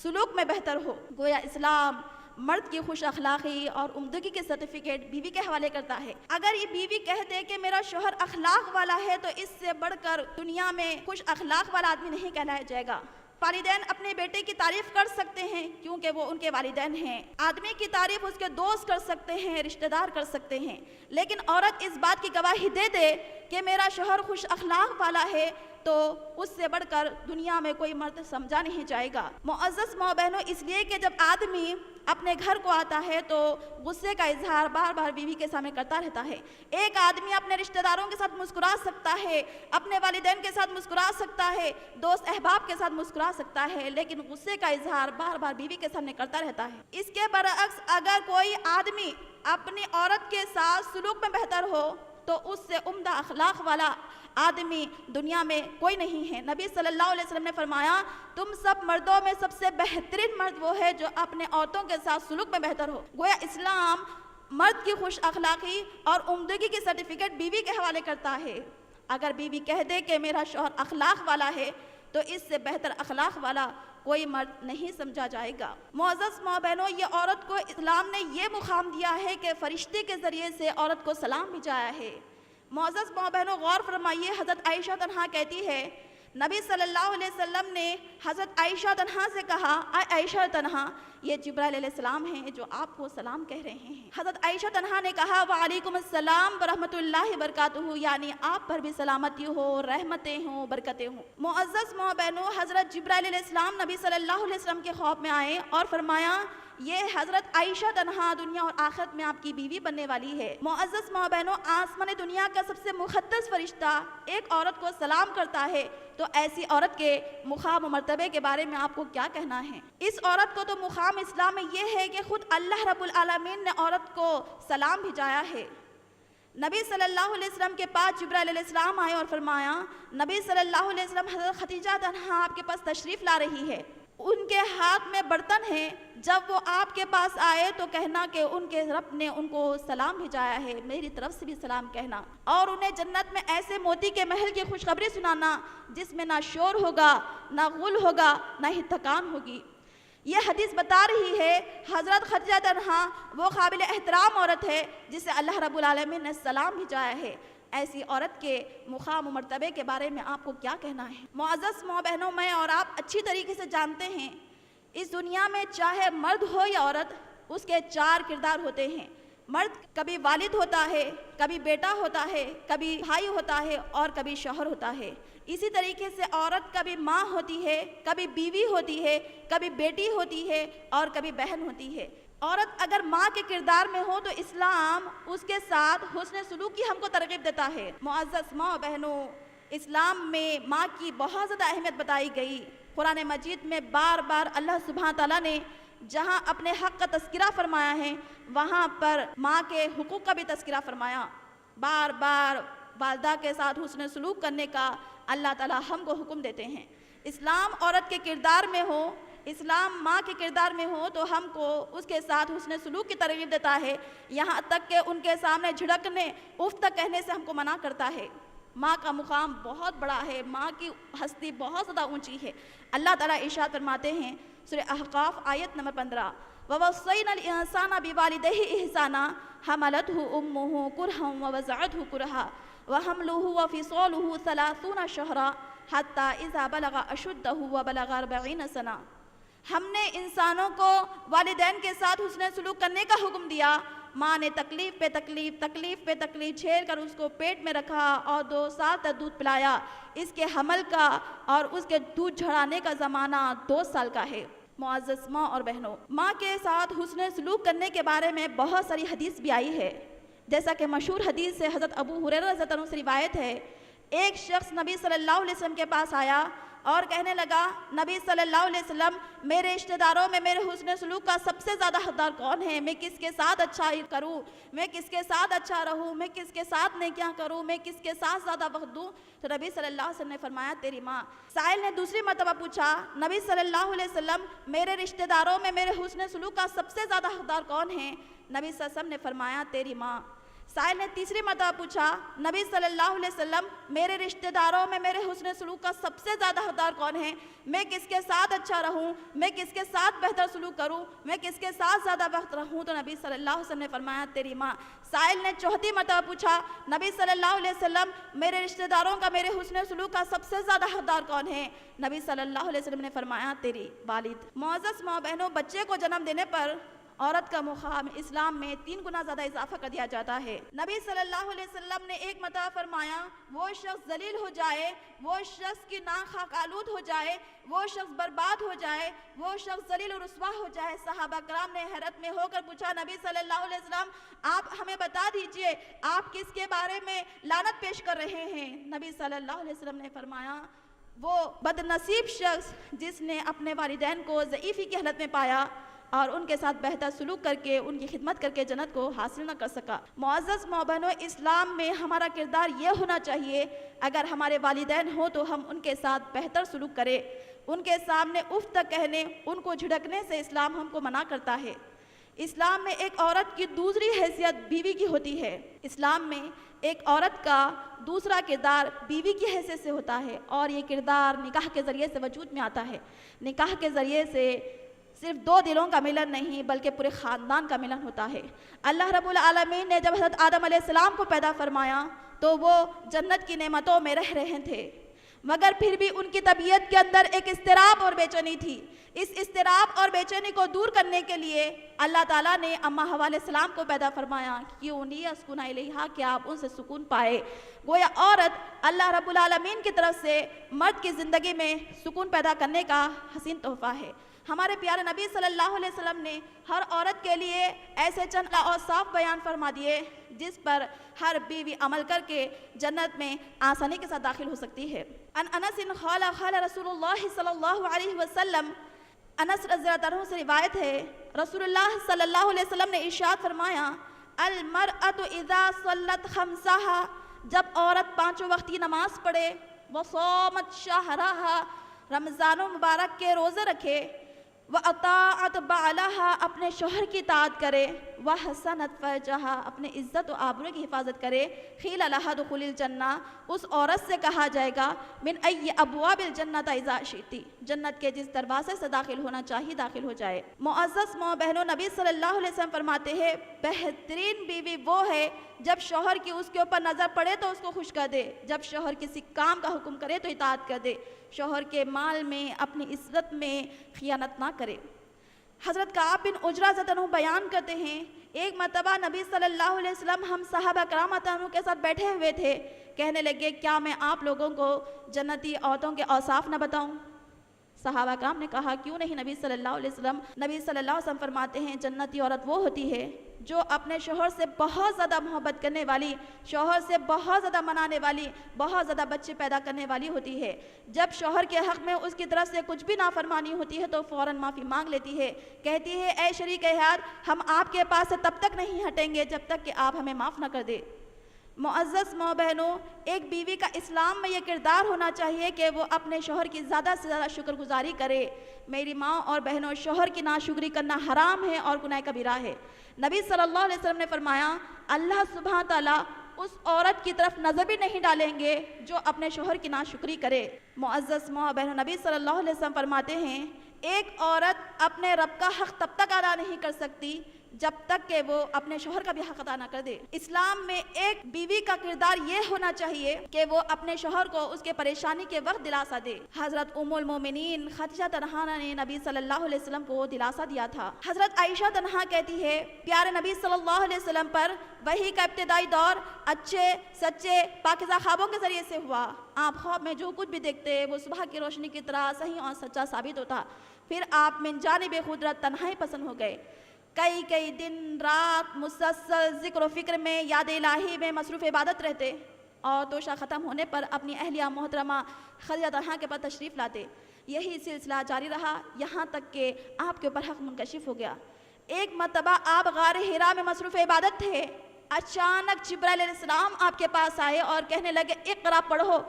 سلوک میں بہتر ہو۔ گویا اسلام مرد کی خوش اخلاقی اور عمدگی کے سرٹیفکیٹ بیوی کے حوالے کرتا ہے۔ اگر یہ بیوی کہہ دے کہ میرا شوہر اخلاق والا ہے تو اس سے بڑھ کر دنیا میں خوش اخلاق والا آدمی نہیں کہلایا جائے گا۔ والدین اپنے بیٹے کی تعریف کر سکتے ہیں کیونکہ وہ ان کے والدین ہیں، آدمی کی تعریف اس کے دوست کر سکتے ہیں، رشتہ دار کر سکتے ہیں، لیکن عورت اس بات کی گواہی دے دے کہ میرا شوہر خوش اخلاق والا ہے تو اس سے بڑھ کر دنیا میں کوئی مرد سمجھا نہیں جائے گا۔ معزز ماں بہنوں، اس لیے کہ جب آدمی اپنے گھر کو آتا ہے تو غصے کا اظہار بار بار بیوی کے سامنے کرتا رہتا ہے۔ ایک آدمی اپنے رشتہ داروں کے ساتھ مسکرا سکتا ہے، اپنے والدین کے ساتھ مسکرا سکتا ہے، دوست احباب کے ساتھ مسکرا سکتا ہے، لیکن غصے کا اظہار بار بار بیوی کے سامنے کرتا رہتا ہے۔ اس کے برعکس اگر کوئی آدمی اپنی عورت کے ساتھ سلوک میں بہتر ہو تو اس سے عمدہ اخلاق والا آدمی دنیا میں کوئی نہیں ہے۔ نبی صلی اللہ علیہ وسلم نے فرمایا، تم سب مردوں میں سب سے بہترین مرد وہ ہے جو اپنے عورتوں کے ساتھ سلوک میں بہتر ہو۔ گویا اسلام مرد کی خوش اخلاقی اور عمدگی کی سرٹیفکیٹ بیوی کے حوالے کرتا ہے۔ اگر بیوی کہہ دے کہ میرا شوہر اخلاق والا ہے تو اس سے بہتر اخلاق والا کوئی مرد نہیں سمجھا جائے گا۔ معزز ماں بہنوں، یہ عورت کو اسلام نے یہ مقام دیا ہے کہ فرشتے کے ذریعے سے عورت کو سلام بھیجایا ہے۔ معزز ماں بہنوں، غور فرمائیے، حضرت عائشہ تنہا کہتی ہے، نبی صلی اللہ علیہ وسلم نے حضرت عائشہ تنہا سے کہا، اے عائشہ تنہا، یہ جبرائیل علیہ السلام ہیں جو آپ کو سلام کہہ رہے ہیں۔ حضرت عائشہ تنہا نے کہا، وعلیکم السلام ورحمۃ اللہ وبرکاتہ، یعنی آپ پر بھی سلامتی ہو، رحمتیں ہوں، برکتیں ہوں۔ معزز ماں بہنوں، حضرت جبرائیل علیہ السلام نبی صلی اللہ علیہ وسلم کے خواب میں آئے اور فرمایا، یہ حضرت عائشہ تنہا دنیا اور آخرت میں آپ کی بیوی بننے والی ہے۔ معزز ماں بہنوں، آسمان دنیا کا سب سے مقدس فرشتہ ایک عورت کو سلام کرتا ہے، تو ایسی عورت کے مقام و مرتبے کے بارے میں آپ کو کیا کہنا ہے؟ اس عورت کو تو مقام اسلام میں یہ ہے کہ خود اللہ رب العالمین نے عورت کو سلام بھیجایا ہے۔ نبی صلی اللہ علیہ وسلم کے پاس جبرائیل علیہ السلام آئے اور فرمایا، نبی صلی اللہ علیہ وسلم حضرت خدیجہ تنہا آپ کے پاس تشریف لا رہی ہے، ان کے ہاتھ میں برتن ہے، جب وہ آپ کے پاس آئے تو کہنا کہ ان کے رب نے ان کو سلام بھیجایا ہے، میری طرف سے بھی سلام کہنا، اور انہیں جنت میں ایسے موتی کے محل کی خوشخبری سنانا جس میں نہ شور ہوگا، نہ غل ہوگا، نہ ہی تھکان ہوگی۔ یہ حدیث بتا رہی ہے حضرت خدیجہ تنہا وہ قابل احترام عورت ہے جسے اللہ رب العالمین نے سلام بھیجایا ہے۔ ایسی عورت کے مقام و مرتبے کے بارے میں آپ کو کیا کہنا ہے؟ معزز ماں بہنوں، میں اور آپ اچھی طریقے سے جانتے ہیں اس دنیا میں چاہے مرد ہو یا عورت، اس کے 4 کردار ہوتے ہیں۔ مرد کبھی والد ہوتا ہے، کبھی بیٹا ہوتا ہے، کبھی بھائی ہوتا ہے اور کبھی شوہر ہوتا ہے۔ اسی طریقے سے عورت کبھی ماں ہوتی ہے، کبھی بیوی ہوتی ہے، کبھی بیٹی ہوتی ہے اور کبھی بہن ہوتی ہے۔ عورت اگر ماں کے کردار میں ہو تو اسلام اس کے ساتھ حسن سلوک کی ہم کو ترغیب دیتا ہے۔ معزز ماں بہنوں، اسلام میں ماں کی بہت زیادہ اہمیت بتائی گئی۔ قرآن مجید میں بار بار اللہ سبحانہ تعالیٰ نے جہاں اپنے حق کا تذکرہ فرمایا ہے، وہاں پر ماں کے حقوق کا بھی تذکرہ فرمایا۔ بار بار والدہ کے ساتھ حسن سلوک کرنے کا اللہ تعالیٰ ہم کو حکم دیتے ہیں۔ اسلام عورت کے کردار میں ہو، اسلام ماں کے کردار میں ہو تو ہم کو اس کے ساتھ حسن سلوک کی ترغیب دیتا ہے، یہاں تک کہ ان کے سامنے جھڑکنے، اف تک کہنے سے ہم کو منع کرتا ہے۔ ماں کا مقام بہت بڑا ہے، ماں کی ہستی بہت زیادہ اونچی ہے۔ اللہ تعالیٰ ارشاد فرماتے ہیں سورہ احقاف آیت نمبر 15، وَوَصَّيْنَا الْإِنسَانَ بِوَالِدَيْهِ إِحْسَانًا حَمَلَتْهُ أُمُّهُ كُرْهًا وَوَضَعَتْهُ كُرْهًا وَحَمْلُهُ وَفِصَالُهُ 30 شهرًا حَتَّى إِذَا بَلَغَ أَشُدَّهُ وَبَلَغَ 40 سَنَةً۔ ہم نے انسانوں کو والدین کے ساتھ حسن سلوک کرنے کا حکم دیا۔ ماں نے تکلیف پہ تکلیف، تکلیف پہ تکلیف جھیل کر اس کو پیٹ میں رکھا اور 2 سال تک دودھ پلایا۔ اس کے حمل کا اور اس کے دودھ جھڑانے کا زمانہ 2 سال کا ہے۔ معزز ماں اور بہنوں، ماں کے ساتھ حسن سلوک کرنے کے بارے میں بہت ساری حدیث بھی آئی ہے، جیسا کہ مشہور حدیث سے حضرت ابو ہریرہ رضی اللہ عنہ سے روایت ہے، ایک شخص نبی صلی اللہ علیہ وسلم کے پاس آیا اور کہنے لگا، نبی صلی اللہ علیہ وسلم، میرے رشتہ داروں میں میرے حسن سلوک کا سب سے زیادہ حقدار کون ہے؟ میں کس کے ساتھ اچھا کروں؟ میں کس کے ساتھ اچھا رہوں؟ میں کس کے ساتھ نیکیاں کروں؟ میں کس کے ساتھ زیادہ وقت دوں؟ تو نبی صلی اللہ علیہ وسلم نے فرمایا، تیری ماں۔ سائل نے دوسری مرتبہ پوچھا، نبی صلی اللہ علیہ وسلم، میرے رشتہ داروں میں میرے حسن سلوک کا سب سے زیادہ حقدار کون ہے؟ نبی صلی اللہ علیہ وسلم نے فرمایا، تیری ماں۔ سائل نے تیسری مرتبہ پوچھا، نبی صلی اللہ علیہ وسلم، میرے رشتہ داروں میں میرے حسن سلوک کا سب سے زیادہ حقدار کون ہے؟ میں کس کے ساتھ اچھا رہوں؟ میں کس کے ساتھ بہتر سلوک کروں؟ میں کس کے ساتھ زیادہ وقت رہوں؟ تو نبی صلی اللہ علیہ وسلم نے فرمایا، تیری ماں۔ سائل نے چوتھی مرتبہ پوچھا، نبی صلی اللہ علیہ وسلم، میرے رشتہ داروں کا میرے حسن سلوک کا سب سے زیادہ حقدار کون ہے؟ نبی صلی اللہ علیہ وسلم نے فرمایا، تیری والد۔ معزز ماں بہنوں، بچے کو جنم دینے پر عورت کا مقام اسلام میں 3 گنا زیادہ اضافہ کر دیا جاتا ہے۔ نبی صلی اللہ علیہ وسلم نے ایک مرتبہ فرمایا، وہ شخص ذلیل ہو جائے، وہ شخص کی ناک خاک آلود ہو جائے، وہ شخص برباد ہو جائے، وہ شخص ذلیل و رسوا ہو جائے۔ صحابہ کرام نے حیرت میں ہو کر پوچھا، نبی صلی اللہ علیہ وسلم، آپ ہمیں بتا دیجئے آپ کس کے بارے میں لعنت پیش کر رہے ہیں؟ نبی صلی اللہ علیہ وسلم نے فرمایا، وہ بد نصیب شخص جس نے اپنے والدین کو ضعیفی کی حالت میں پایا اور ان کے ساتھ بہتر سلوک کر کے ان کی خدمت کر کے جنت کو حاصل نہ کر سکا۔ معزز ماں بہنوں، اسلام میں ہمارا کردار یہ ہونا چاہیے، اگر ہمارے والدین ہوں تو ہم ان کے ساتھ بہتر سلوک کریں۔ ان کے سامنے اف تک کہنے، ان کو جھڑکنے سے اسلام ہم کو منع کرتا ہے۔ اسلام میں ایک عورت کی دوسری حیثیت بیوی کی ہوتی ہے۔ اسلام میں ایک عورت کا دوسرا کردار بیوی کی حیثیت سے ہوتا ہے، اور یہ کردار نکاح کے ذریعے سے وجود میں آتا ہے۔ نکاح کے ذریعے سے صرف 2 دلوں کا ملن نہیں بلکہ پورے خاندان کا ملن ہوتا ہے۔ اللہ رب العالمین نے جب حضرت آدم علیہ السلام کو پیدا فرمایا تو وہ جنت کی نعمتوں میں رہ رہے تھے، مگر پھر بھی ان کی طبیعت کے اندر ایک اضطراب اور بے چینی تھی۔ اس اضطراب اور بے چینی کو دور کرنے کے لیے اللہ تعالیٰ نے اماں حوا علیہ السلام کو پیدا فرمایا، کیوں لیسکن الیہا، کہ آپ ان سے سکون پائے۔ گویا عورت اللہ رب العالمین کی طرف سے مرد کی زندگی میں سکون پیدا کرنے کا حسین تحفہ ہے۔ ہمارے پیارے نبی صلی اللہ علیہ وسلم نے ہر عورت کے لیے ایسے چند اوصاف بیان فرما دیے جس پر ہر بیوی عمل کر کے جنت میں آسانی کے ساتھ داخل ہو سکتی ہے۔ ان انس قال قال رسول اللہ صلی اللہ علیہ وسلم، انس رضی اللہ عنہ سے روایت ہے، رسول اللہ صلی اللہ علیہ وسلم نے ارشاد فرمایا، المرأۃ اذا صلت خمسہا، جب عورت پانچوں وقت کی نماز پڑھے، وصامت شہرہا، رمضان مبارک کے روزے رکھے، وَأَطَاعَتْ بَعْلَهَا، اپنے شوہر کی اطاعت کرے، وَحَسَنَتْ فَرْجَهَا، اپنے عزت و آبرو کی حفاظت کرے، قِيلَ لَهَا ادْخُلِي الْجَنَّةَ، اس عورت سے کہا جائے گا، مِنْ أَيِّ أَبْوَابِ الْجَنَّةِ إِذَا شِئْتِ، جنت کے جس دروازے سے داخل ہونا چاہیے داخل ہو جائے۔ معزز ماں بہنوں، نبی صلی اللہ علیہ وسلم فرماتے ہیں، بہترین بیوی وہ ہے جب شوہر کی اس کے اوپر نظر پڑے تو اس کو خوش کر دے، جب شوہر کسی کام کا حکم کرے تو اطاعت کر دے، شوہر کے مال میں اپنی عزت میں خیانت نہ کرے۔ حضرت کعب بن عجرہ رضی اللہ عنہ بیان کرتے ہیں، ایک مرتبہ نبی صلی اللہ علیہ وسلم ہم صحابہ کرام رضی اللہ عنہ کے ساتھ بیٹھے ہوئے تھے، کہنے لگے، کیا میں آپ لوگوں کو جنتی عورتوں کے اوصاف نہ بتاؤں؟ صحابہ کرام نے کہا، کیوں نہیں نبی صلی اللہ علیہ وسلم؟ نبی صلی اللہ علیہ وسلم فرماتے ہیں، جنتی عورت وہ ہوتی ہے جو اپنے شوہر سے بہت زیادہ محبت کرنے والی، شوہر سے بہت زیادہ منانے والی، بہت زیادہ بچے پیدا کرنے والی ہوتی ہے۔ جب شوہر کے حق میں اس کی طرف سے کچھ بھی نافرمانی ہوتی ہے تو فوراً معافی مانگ لیتی ہے، کہتی ہے، اے شریک حیات، ہم آپ کے پاس سے تب تک نہیں ہٹیں گے جب تک کہ آپ ہمیں معاف نہ کر دے۔ معزز ماں بہنوں، ایک بیوی کا اسلام میں یہ کردار ہونا چاہیے کہ وہ اپنے شوہر کی زیادہ سے زیادہ شکر گزاری کرے۔ میری ماں اور بہنوں، شوہر کی ناشکری کرنا حرام ہے اور گناہ کبیرہ ہے۔ نبی صلی اللہ علیہ وسلم نے فرمایا، اللہ سبحانہ تعالیٰ اس عورت کی طرف نظر بھی نہیں ڈالیں گے جو اپنے شوہر کی ناشکری کرے۔ معزز ماں بہنوں، نبی صلی اللہ علیہ وسلم فرماتے ہیں، ایک عورت اپنے رب کا حق تب تک ادا نہیں کر سکتی جب تک کہ وہ اپنے شوہر کا بھی حق ادا نہ کر دے۔ اسلام میں ایک بیوی کا کردار یہ ہونا چاہیے کہ وہ اپنے شوہر کو اس کے پریشانی کے وقت دلاسا دے۔ حضرت ام المومنین خدیجہ طلحہ نے نبی صلی اللہ علیہ وسلم کو دلاسا دیا تھا۔ حضرت عائشہ طلحہ کہتی ہے، پیارے نبی صلی اللہ علیہ وسلم پر وحی کا ابتدائی دور اچھے سچے پاکیزہ خوابوں کے ذریعے سے ہوا۔ آپ خواب میں جو کچھ بھی دیکھتے وہ صبح کی روشنی کی طرح صحیح اور سچا ثابت ہوتا۔ پھر آپ من جانب قدرت تنہائی پسند ہو گئے، کئی دن رات مسلسل ذکر و فکر میں، یاد الہی میں مصروف عبادت رہتے، اور توشہ ختم ہونے پر اپنی اہلیہ محترمہ خدیجہ طلحہ کے پاس تشریف لاتے۔ یہی سلسلہ جاری رہا یہاں تک کہ آپ کے اوپر حق منکشف ہو گیا۔ ایک مرتبہ آپ غار حرا میں مصروف عبادت تھے، اچانک جبرائیل علیہ السلام آپ کے پاس آئے اور کہنے لگے، اقرا پڑھو۔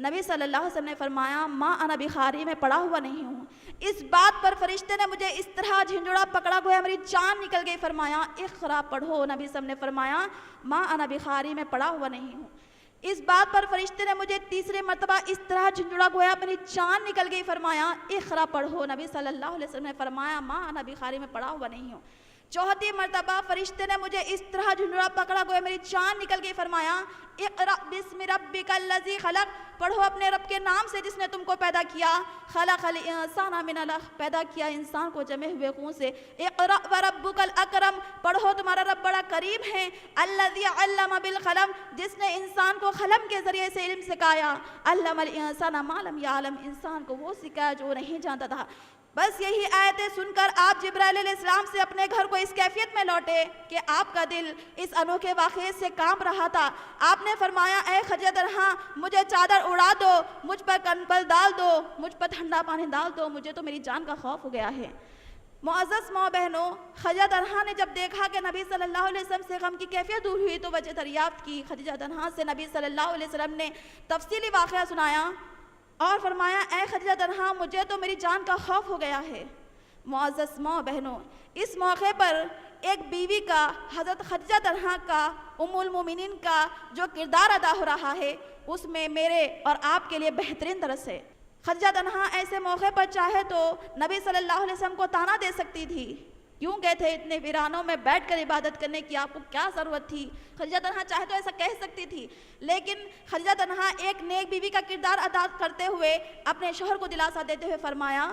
نبی صلی اللہ علیہ وسلم نے فرمایا، ما انا بخاری، میں پڑھا ہوا نہیں ہوں۔ اس بات پر فرشتے نے مجھے اس طرح جھنجھوڑا پکڑا گویا میری جان نکل گئی۔ فرمایا، اقرا پڑھو۔ نبی صلی اللہ علیہ وسلم نے فرمایا، ما انا بخاری، میں پڑھا ہوا نہیں ہوں۔ اس بات پر فرشتے نے مجھے تیسرے مرتبہ اس طرح جھنجھوڑا گویا میری جان نکل گئی۔ فرمایا، اقرا پڑھو۔ نبی صلی اللہ علیہ وسلم نے فرمایا، ما انا بخاری، میں پڑھا ہوا نہیں ہوں۔ چوتھی مرتبہ فرشتے نے مجھے اس طرح جھنجھوڑا پکڑا گویا میری جان نکل گئی۔ فرمایا، اقرأ بسم ربک الذی خلق، پڑھو اپنے رب کے نام سے جس نے تم کو پیدا کیا۔ خلق الانسان من علق، پیدا کیا انسان کو جمے ہوئے خون سے۔ اقرأ وربک الاکرم، پڑھو تمہارا رب بڑا کریم ہے۔ الذی علم بالقلم، جس نے انسان کو قلم کے ذریعے سے علم سکھایا۔ علم الانسان ما لم یعلم، انسان کو وہ سکھایا جو نہیں جانتا تھا۔ بس یہی آیتیں سن کر آپ جبرائیل علیہ السلام سے اپنے گھر کو اس کیفیت میں لوٹے کہ آپ کا دل اس انوکھے واقعے سے کانپ رہا تھا۔ آپ نے فرمایا، اے خدیجہ طلحہ، مجھے چادر اڑا دو، مجھ پر کنبل ڈال دو، مجھ پر ٹھنڈا پانی ڈال دو، مجھے تو میری جان کا خوف ہو گیا ہے۔ معزز ماں بہنوں، خدیجہ طلحہ نے جب دیکھا کہ نبی صلی اللہ علیہ وسلم سے غم کی کیفیت دور ہوئی تو وجہ دریافت کی۔ خدیجہ طلحہ سے نبی صلی اللہ علیہ وسلم نے تفصیلی واقعہ سنایا اور فرمایا، اے خدیجہ طلحہ، مجھے تو میری جان کا خوف ہو گیا ہے۔ معزز ماں بہنوں، اس موقع پر ایک بیوی کا، حضرت خدیجہ طلحہ کا، ام المومنین کا جو کردار ادا ہو رہا ہے اس میں میرے اور آپ کے لیے بہترین درس ہے۔ خدیجہ طلحہ ایسے موقع پر چاہے تو نبی صلی اللہ علیہ وسلم کو طعنہ دے سکتی تھی، کیوں گئے تھے اتنے ویرانوں میں بیٹھ کر عبادت کرنے کی، آپ کو کیا ضرورت تھی؟ خدیجہ طلحہ چاہے تو ایسا کہہ سکتی تھی، لیکن خدیجہ طلحہ ایک نیک بیوی کا کردار ادا کرتے ہوئے اپنے شوہر کو دلاسا دیتے ہوئے فرمایا،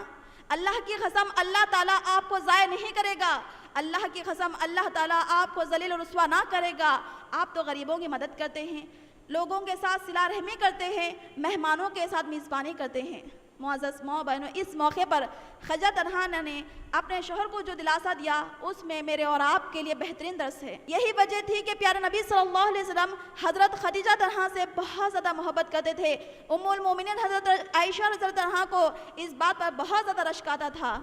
اللہ کی قسم اللہ تعالیٰ آپ کو ضائع نہیں کرے گا، اللہ کی قسم اللہ تعالیٰ آپ کو ذلیل و رسوا نہ کرے گا۔ آپ تو غریبوں کی مدد کرتے ہیں، لوگوں کے ساتھ صلہ رحمی کرتے ہیں، مہمانوں کے ساتھ میزبانی کرتے ہیں۔ معزز ماں بہنوں، اس موقع پر خدیجہ طلحہ نے اپنے شوہر کو جو دلاسا دیا اس میں میرے اور آپ کے لیے بہترین درس ہے۔ یہی وجہ تھی کہ پیارے نبی صلی اللہ علیہ وسلم حضرت خدیجہ طلحہ سے بہت زیادہ محبت کرتے تھے۔ ام المومنین حضرت عائشہ رضی اللہ عنہا کو اس بات پر بہت زیادہ رشک آتا تھا۔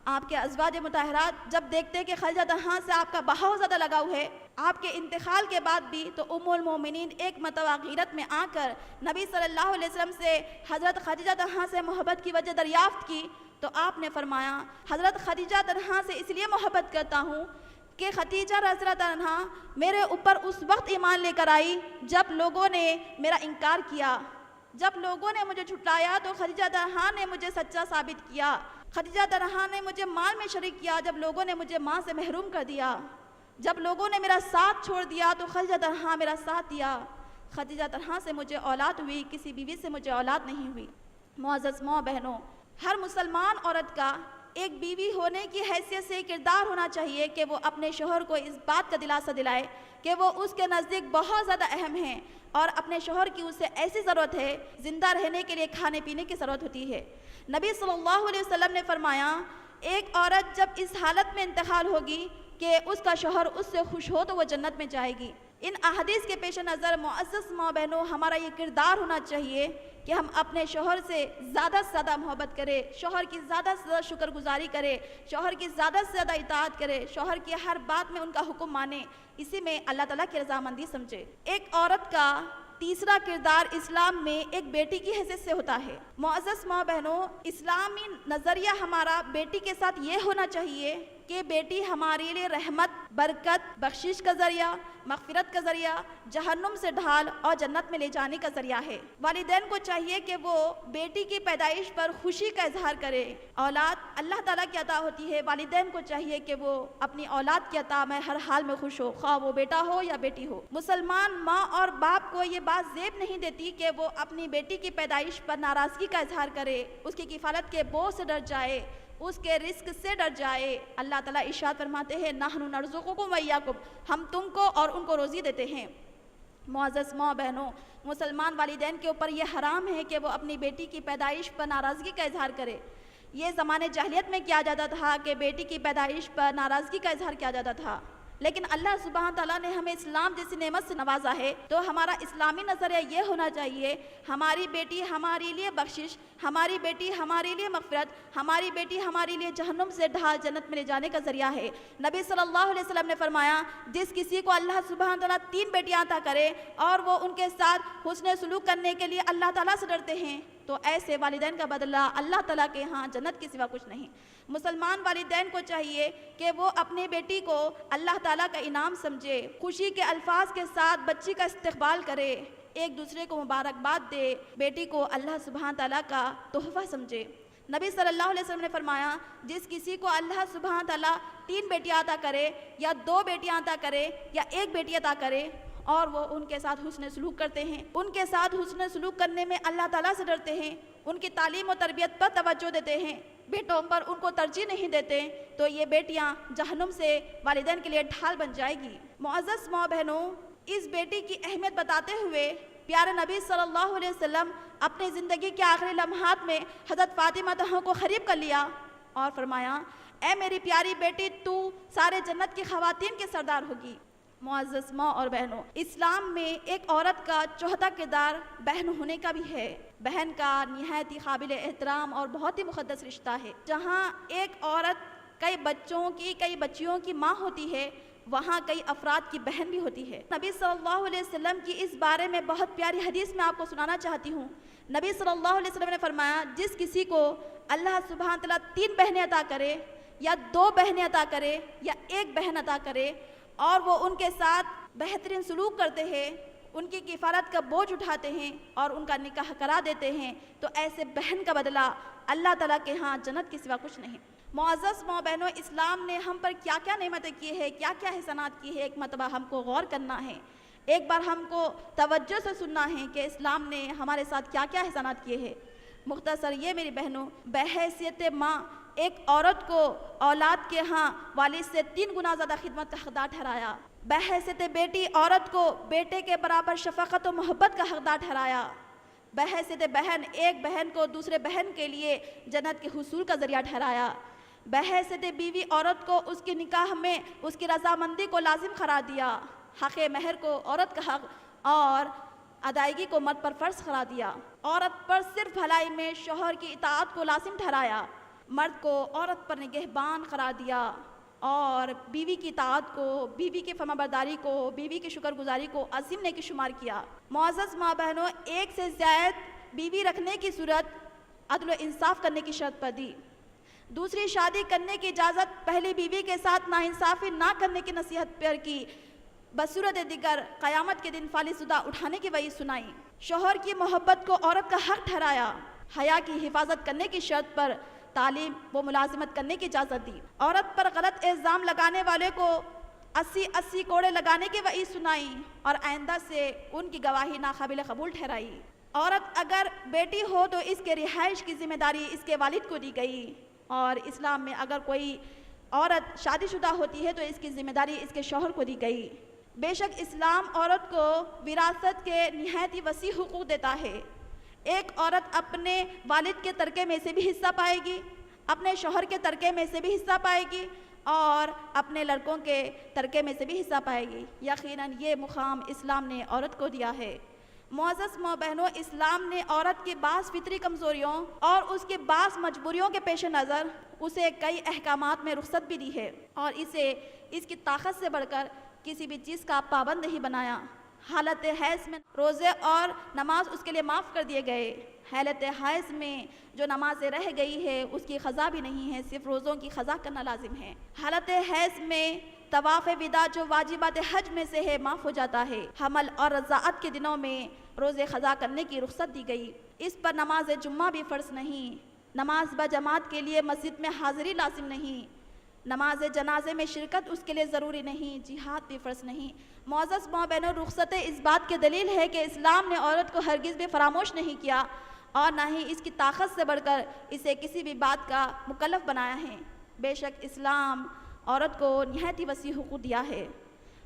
آپ کے ازواج مطہرات جب دیکھتے کہ خدیجہ طلحہ سے آپ کا بہت زیادہ لگاؤ ہے آپ کے انتقال کے بعد بھی، تو ام المومنین ایک مرتبہ غیرت میں آ کر نبی صلی اللہ علیہ وسلم سے حضرت خدیجہ طلحہ سے محبت کی وجہ دریافت کی، تو آپ نے فرمایا حضرت خدیجہ طلحہ سے اس لیے محبت کرتا ہوں کہ خدیجہ رضی اللہ عنہا میرے اوپر اس وقت ایمان لے کر آئی جب لوگوں نے میرا انکار کیا، جب لوگوں نے مجھے جھٹلایا تو خدیجہ طلحہ نے مجھے سچا ثابت کیا۔ خدیجہ طلحہ نے مجھے مال میں شریک کیا جب لوگوں نے مجھے ماں سے محروم کر دیا، جب لوگوں نے میرا ساتھ چھوڑ دیا تو خدیجہ طلحہ میرا ساتھ دیا۔ خدیجہ طلحہ سے مجھے اولاد ہوئی، کسی بیوی سے مجھے اولاد نہیں ہوئی۔ معزز ماں بہنوں، ہر مسلمان عورت کا ایک بیوی ہونے کی حیثیت سے کردار ہونا چاہیے کہ وہ اپنے شوہر کو اس بات کا دلاسا دلائے کہ وہ اس کے نزدیک بہت زیادہ اہم ہیں اور اپنے شوہر کی اسے ایسی ضرورت ہے، زندہ رہنے کے لیے کھانے پینے کی ضرورت ہوتی ہے۔ نبی صلی اللہ علیہ وسلم نے فرمایا ایک عورت جب اس حالت میں انتقال ہوگی کہ اس کا شوہر اس سے خوش ہو تو وہ جنت میں جائے گی۔ ان احادیث کے پیش نظر معزز ماں بہنوں، ہمارا یہ کردار ہونا چاہیے کہ ہم اپنے شوہر سے زیادہ زیادہ محبت کریں، شوہر کی زیادہ سے زیادہ شکر گزاری کریں، شوہر کی زیادہ سے زیادہ اطاعت کریں، شوہر کی ہر بات میں ان کا حکم مانیں، اسی میں اللہ تعالیٰ کی رضامندی سمجھے۔ ایک عورت کا تیسرا کردار اسلام میں ایک بیٹی کی حیثیت سے ہوتا ہے۔ معزز ماں بہنوں، اسلامی نظریہ ہمارا بیٹی کے ساتھ یہ ہونا چاہیے کہ بیٹی ہمارے لیے رحمت، برکت، بخشش کا ذریعہ، مغفرت کا ذریعہ، جہنم سے ڈھال اور جنت میں لے جانے کا ذریعہ ہے۔ والدین کو چاہیے کہ وہ بیٹی کی پیدائش پر خوشی کا اظہار کرے۔ اولاد اللہ تعالیٰ کی عطا ہوتی ہے، والدین کو چاہیے کہ وہ اپنی اولاد کی عطا میں ہر حال میں خوش ہو، خواہ وہ بیٹا ہو یا بیٹی ہو۔ مسلمان ماں اور باپ کو یہ بات زیب نہیں دیتی کہ وہ اپنی بیٹی کی پیدائش پر ناراضگی کا اظہار کرے، اس کی کفالت کے بوجھ سے ڈر جائے، اس کے رزق سے ڈر جائے۔ اللہ تعالیٰ ارشاد فرماتے ہیں نحن نرزقکم وایاکم، ہم تم کو اور ان کو روزی دیتے ہیں۔ معزز ماں بہنوں، مسلمان والدین کے اوپر یہ حرام ہے کہ وہ اپنی بیٹی کی پیدائش پر ناراضگی کا اظہار کرے۔ یہ زمانے جاہلیت میں کیا جاتا تھا کہ بیٹی کی پیدائش پر ناراضگی کا اظہار کیا جاتا تھا، لیکن اللہ سبحانہ تعالیٰ نے ہمیں اسلام جیسی نعمت سے نوازا ہے، تو ہمارا اسلامی نظریہ یہ ہونا چاہیے ہماری بیٹی ہمارے لیے بخشش، ہماری بیٹی ہمارے لیے مغفرت، ہماری بیٹی ہمارے لیے جہنم سے ڈھال جنت میں لے جانے کا ذریعہ ہے۔ نبی صلی اللہ علیہ وسلم نے فرمایا جس کسی کو اللہ سبحانہ تعالیٰ 3 بیٹیاں عطا کرے اور وہ ان کے ساتھ حسن سلوک کرنے کے لیے اللہ تعالیٰ سے ڈرتے ہیں تو ایسے والدین کا بدلہ اللہ تعالیٰ کے ہاں جنت کے سوا کچھ نہیں۔ مسلمان والدین کو چاہیے کہ وہ اپنے بیٹی کو اللہ تعالیٰ کا انعام سمجھے، خوشی کے الفاظ کے ساتھ بچی کا استقبال کرے، ایک دوسرے کو مبارکباد دے، بیٹی کو اللہ سبحانہ تعالیٰ کا تحفہ سمجھے۔ نبی صلی اللہ علیہ وسلم نے فرمایا جس کسی کو اللہ سبحانہ تعالیٰ 3 بیٹیاں عطا کرے یا 2 بیٹیاں عطا کرے یا 1 بیٹی عطا کرے اور وہ ان کے ساتھ حسن سلوک کرتے ہیں، ان کے ساتھ حسن سلوک کرنے میں اللہ تعالیٰ سے ڈرتے ہیں، ان کی تعلیم و تربیت پر توجہ دیتے ہیں، بیٹوں پر ان کو ترجیح نہیں دیتے، تو یہ بیٹیاں جہنم سے والدین کے لیے ڈھال بن جائے گی۔ معزز ماں بہنوں، اس بیٹی کی اہمیت بتاتے ہوئے پیارے نبی صلی اللہ علیہ وسلم اپنی زندگی کے آخری لمحات میں حضرت فاطمہ طہرا کو قریب کر لیا اور فرمایا اے میری پیاری بیٹی، تو سارے جنت کی خواتین کے سردار ہوگی۔ معزز ماں اور بہنوں، اسلام میں ایک عورت کا چوتھا کردار بہن ہونے کا بھی ہے۔ بہن کا نہایت ہی قابل احترام اور بہت ہی مقدس رشتہ ہے۔ جہاں ایک عورت کئی بچوں کی، کئی بچیوں کی ماں ہوتی ہے، وہاں کئی افراد کی بہن بھی ہوتی ہے۔ نبی صلی اللہ علیہ وسلم کی اس بارے میں بہت پیاری حدیث میں آپ کو سنانا چاہتی ہوں۔ نبی صلی اللہ علیہ وسلم نے فرمایا جس کسی کو اللہ سبحانہ تعالیٰ 3 بہنیں عطا کرے یا 2 بہنیں عطا کرے یا 1 بہن عطا کرے اور وہ ان کے ساتھ بہترین سلوک کرتے ہیں، ان کی کفالت کا بوجھ اٹھاتے ہیں اور ان کا نکاح کرا دیتے ہیں، تو ایسے بہن کا بدلہ اللہ تعالیٰ کے ہاں جنت کے سوا کچھ نہیں۔ معزز ماں بہنوں، اسلام نے ہم پر کیا کیا نعمتیں کی ہے، کیا کیا احسانات کی ہے، ایک مرتبہ ہم کو غور کرنا ہے، ایک بار ہم کو توجہ سے سننا ہے کہ اسلام نے ہمارے ساتھ کیا کیا احسانات کیے ہیں۔ مختصر یہ میری بہنوں، بحیثیت ماں ایک عورت کو اولاد کے ہاں والد سے 3 گنا زیادہ خدمت کا حقدار ٹھہرایا۔ بحیثیت بیٹی عورت کو بیٹے کے برابر شفقت و محبت کا حقدار ٹھہرایا۔ بحیثیت بہن ایک بہن کو دوسرے بہن کے لیے جنت کے حصول کا ذریعہ ٹھہرایا۔ بحیثیت بیوی عورت کو اس کے نکاح میں اس کی رضامندی کو لازم قرار دیا۔ حق مہر کو عورت کا حق اور ادائیگی کو مرد پر فرض قرار دیا۔ عورت پر صرف بھلائی میں شوہر کی اطاعت کو لازم ٹھہرایا۔ مرد کو عورت پر نگہبان قرار دیا اور بیوی کی اطاعت کو، بیوی کی فرمانبرداری کو، بیوی کی شکر گزاری کو عظیم نیکی شمار کیا۔ معزز ماں بہنوں، ایک سے زائد بیوی رکھنے کی صورت عدل و انصاف کرنے کی شرط پر دی۔ دوسری شادی کرنے کی اجازت پہلی بیوی کے ساتھ ناانصافی نہ کرنے کی نصیحت پر کی۔ بصورت دیگر قیامت کے دن فالح زدہ اٹھانے کی وعید سنائی۔ شوہر کی محبت کو عورت کا حق ٹھہرایا۔ حیا کی حفاظت کرنے کی شرط پر تعلیم و ملازمت کرنے کی اجازت دی۔ عورت پر غلط الزام لگانے والے کو 80 کوڑے لگانے کی وعید سنائی اور آئندہ سے ان کی گواہی ناقابل قبول ٹھہرائی۔ عورت اگر بیٹی ہو تو اس کے رہائش کی ذمہ داری اس کے والد کو دی گئی، اور اسلام میں اگر کوئی عورت شادی شدہ ہوتی ہے تو اس کی ذمہ داری اس کے شوہر کو دی گئی۔ بے شک اسلام عورت کو وراثت کے نہایت ہی وسیع حقوق دیتا ہے۔ ایک عورت اپنے والد کے ترکے میں سے بھی حصہ پائے گی، اپنے شوہر کے ترکے میں سے بھی حصہ پائے گی اور اپنے لڑکوں کے ترکے میں سے بھی حصہ پائے گی۔ یقیناً یہ مقام اسلام نے عورت کو دیا ہے۔ معزز ماں بہنوں، اسلام نے عورت کی بعض فطری کمزوریوں اور اس کی بعض مجبوریوں کے پیش نظر اسے کئی احکامات میں رخصت بھی دی ہے اور اسے اس کی طاقت سے بڑھ کر کسی بھی چیز کا پابند نہیں بنایا۔ حالت حیض میں روزے اور نماز اس کے لیے معاف کر دیے گئے۔ حالت حیض میں جو نمازیں رہ گئی ہے اس کی قضا بھی نہیں ہے، صرف روزوں کی قضا کرنا لازم ہے۔ حالت حیض میں طواف وداع جو واجبات حج میں سے ہے معاف ہو جاتا ہے۔ حمل اور رضاعت کے دنوں میں روزے قضا کرنے کی رخصت دی گئی۔ اس پر نماز جمعہ بھی فرض نہیں۔ نماز بجماعت کے لیے مسجد میں حاضری لازم نہیں۔ نماز جنازے میں شرکت اس کے لیے ضروری نہیں۔ جہاد بھی فرض نہیں۔ معزز ماں بہنوں، رخصت اس بات کی دلیل ہے کہ اسلام نے عورت کو ہرگز بھی فراموش نہیں کیا اور نہ ہی اس کی طاقت سے بڑھ کر اسے کسی بھی بات کا مکلف بنایا ہے۔ بے شک اسلام عورت کو نہایت ہی وسیع حقوق دیا ہے۔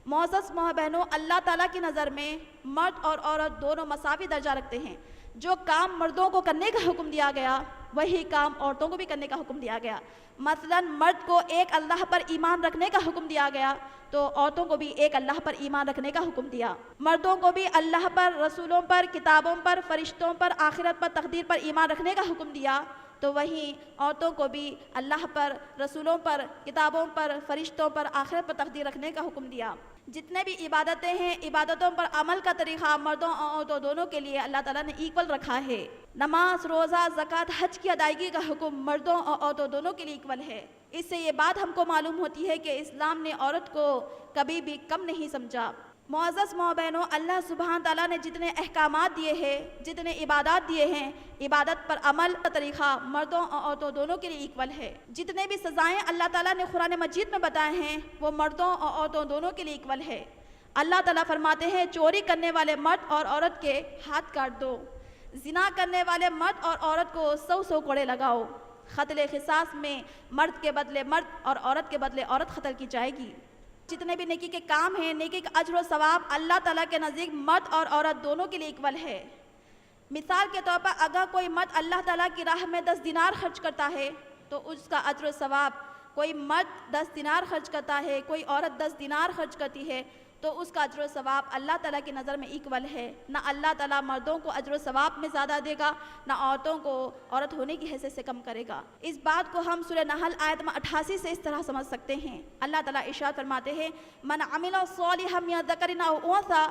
معزز ماں بہنوں، اللہ تعالیٰ کی نظر میں مرد اور عورت دونوں مساوی درجہ رکھتے ہیں۔ جو کام مردوں کو کرنے کا حکم دیا گیا وہی کام عورتوں کو بھی کرنے کا حکم دیا گیا۔ مثلا مرد کو ایک اللہ پر ایمان رکھنے کا حکم دیا گیا تو عورتوں کو بھی ایک اللہ پر ایمان رکھنے کا حکم دیا۔ مردوں کو بھی اللہ پر، رسولوں پر، کتابوں پر، فرشتوں پر، آخرت پر، تقدیر پر ایمان رکھنے کا حکم دیا تو وہیں عورتوں کو بھی اللہ پر، رسولوں پر، کتابوں پر، فرشتوں پر، آخرت پر تقدیر رکھنے کا حکم دیا۔ جتنے بھی عبادتیں ہیں، عبادتوں پر عمل کا طریقہ مردوں اور عورتوں دونوں کے لیے اللہ تعالیٰ نے ایکول رکھا ہے۔ نماز، روزہ، زکوٰۃ، حج کی ادائیگی کا حکم مردوں اور عورتوں دونوں کے لیے ایکول ہے۔ اس سے یہ بات ہم کو معلوم ہوتی ہے کہ اسلام نے عورت کو کبھی بھی کم نہیں سمجھا۔ معزز ماں بہنوں، اللہ سبحانہ تعالیٰ نے جتنے احکامات دیے ہیں، جتنے عبادات دیے ہیں، عبادت پر عمل کا طریقہ مردوں اور عورتوں دونوں کے لیے ایکول ہے۔ جتنے بھی سزائیں اللہ تعالیٰ نے قرآن مجید میں بتائے ہیں وہ مردوں اور عورتوں دونوں کے لیے ایکول ہے۔ اللہ تعالیٰ فرماتے ہیں چوری کرنے والے مرد اور عورت کے ہاتھ کاٹ دو، زنا کرنے والے مرد اور عورت کو 100 کوڑے لگاؤ۔ قتل قصاص میں مرد کے بدلے مرد اور عورت کے بدلے عورت قتل کی جائے گی۔ جتنے بھی نیکی کے کام ہیں، نیکی کا اجر و ثواب اللہ تعالیٰ کے نزدیک مرد اور عورت دونوں کے لیے ایکول ہے۔ مثال کے طور پر اگر کوئی مرد اللہ تعالیٰ کی راہ میں 10 دینار خرچ کرتا ہے تو اس کا اجر و ثواب، کوئی مرد 10 دینار خرچ کرتا ہے، کوئی عورت 10 دینار خرچ کرتی ہے تو اس کا اجر و ثواب اللہ تعالیٰ کی نظر میں ایکول ہے۔ نہ اللہ تعالیٰ مردوں کو اجر و ثواب میں زیادہ دے گا، نہ عورتوں کو عورت ہونے کی حیثیت سے کم کرے گا۔ اس بات کو ہم سورہ نحل آیت 88 سے اس طرح سمجھ سکتے ہیں۔ اللہ تعالیٰ ارشاد فرماتے ہیں من عمل صالحا من ذکر او انثی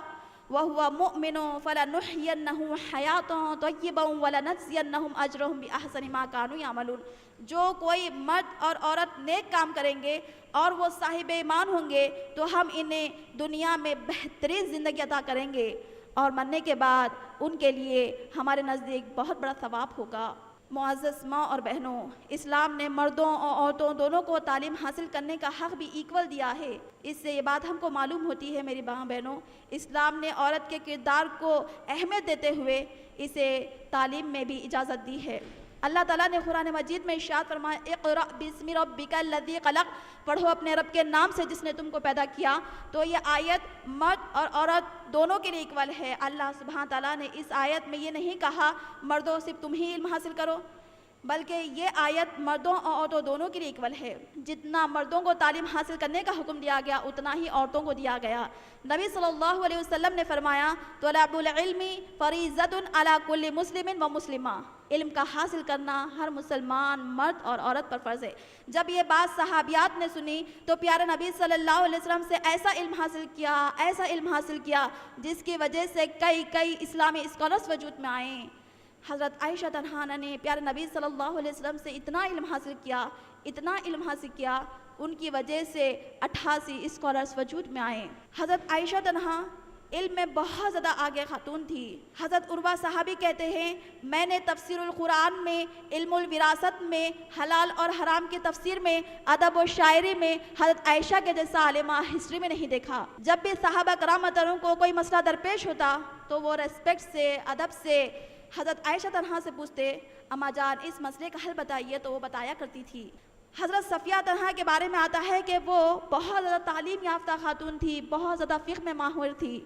وهو مؤمن فلنحيينه حیاة طیبا ولنجزینهم اجرهم بأحسن ما كانوا يعملون۔ جو کوئی مرد اور عورت نیک کام کریں گے اور وہ صاحب ایمان ہوں گے تو ہم انہیں دنیا میں بہترین زندگی عطا کریں گے اور مرنے کے بعد ان کے لیے ہمارے نزدیک بہت بڑا ثواب ہوگا۔ معزز ماں اور بہنوں، اسلام نے مردوں اور عورتوں دونوں کو تعلیم حاصل کرنے کا حق بھی ایکول دیا ہے۔ اس سے یہ بات ہم کو معلوم ہوتی ہے میری ماں بہنوں، اسلام نے عورت کے کردار کو اہمیت دیتے ہوئے اسے تعلیم میں بھی اجازت دی ہے۔ اللہ تعالیٰ نے قرآن مجید میں ارشاد فرمایا اقرأ باسم ربک الذی خلق، پڑھو اپنے رب کے نام سے جس نے تم کو پیدا کیا۔ تو یہ آیت مرد اور عورت دونوں کے لیے اکول ہے۔ اللہ سبحانہ تعالیٰ نے اس آیت میں یہ نہیں کہا مردوں صرف تم ہی علم حاصل کرو، بلکہ یہ آیت مردوں اور عورتوں دونوں کے لیے اکول ہے۔ جتنا مردوں کو تعلیم حاصل کرنے کا حکم دیا گیا اتنا ہی عورتوں کو دیا گیا۔ نبی صلی اللہ علیہ وسلم نے فرمایا طلب العلم فریضۃ علی کل مسلم و مسلمہ، علم کا حاصل کرنا ہر مسلمان مرد اور عورت پر فرض ہے۔ جب یہ بات صحابیات نے سنی تو پیارے نبی صلی اللہ علیہ وسلم سے ایسا علم حاصل کیا جس کی وجہ سے کئی اسلامی اسکالرز وجود میں آئیں۔ حضرت عائشہ عنہا نے پیارے نبی صلی اللہ علیہ وسلم سے اتنا علم حاصل کیا ان کی وجہ سے 88 اسکالرز وجود میں آئے۔ حضرت عائشہ عنہا علم میں بہت زیادہ آگے خاتون تھی۔ حضرت عروہ صحابی کہتے ہیں میں نے تفسیر القرآن میں، علم الوراثت میں، حلال اور حرام کی تفسیر میں، ادب و شاعری میں حضرت عائشہ کے جیسا عالمہ ہسٹری میں نہیں دیکھا۔ جب بھی صحابہ کرام محترم کو کوئی مسئلہ درپیش ہوتا تو وہ ریسپیکٹ سے، ادب سے حضرت عائشہ عنہا سے پوچھتے اما جان اس مسئلے کا حل بتائیے، تو وہ بتایا کرتی تھی۔ حضرت صفیہ عنہا کے بارے میں آتا ہے کہ وہ بہت زیادہ تعلیم یافتہ خاتون تھی، بہت زیادہ فقہ میں ماہر تھی۔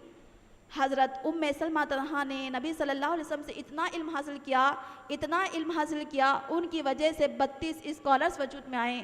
حضرت ام سلمہ عنہا نے نبی صلی اللہ علیہ وسلم سے اتنا علم حاصل کیا ان کی وجہ سے 32 اسکالرز وجود میں آئے۔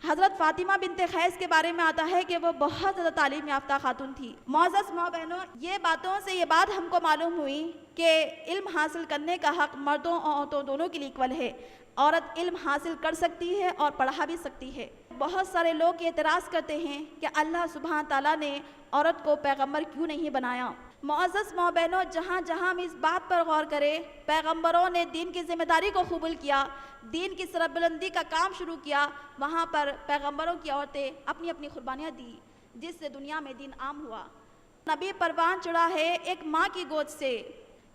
حضرت فاطمہ بنت قیس کے بارے میں آتا ہے کہ وہ بہت زیادہ تعلیم یافتہ خاتون تھی۔ معزز ماں بہنوں، یہ باتوں سے یہ بات ہم کو معلوم ہوئی کہ علم حاصل کرنے کا حق مردوں اور عورتوں دونوں کے لیے اکول ہے۔ عورت علم حاصل کر سکتی ہے اور پڑھا بھی سکتی ہے۔ بہت سارے لوگ اعتراض کرتے ہیں کہ اللہ سبحانہ تعالیٰ نے عورت کو پیغمبر کیوں نہیں بنایا۔ معزز ماں بہنوں، جہاں ہم اس بات پر غور کریں، پیغمبروں نے دین کی ذمہ داری کو قبول کیا، دین کی سر بلندی کا کام شروع کیا، وہاں پر پیغمبروں کی عورتیں اپنی اپنی قربانیاں دی جس سے دنیا میں دین عام ہوا۔ نبی پروان چڑھا ہے ایک ماں کی گود سے،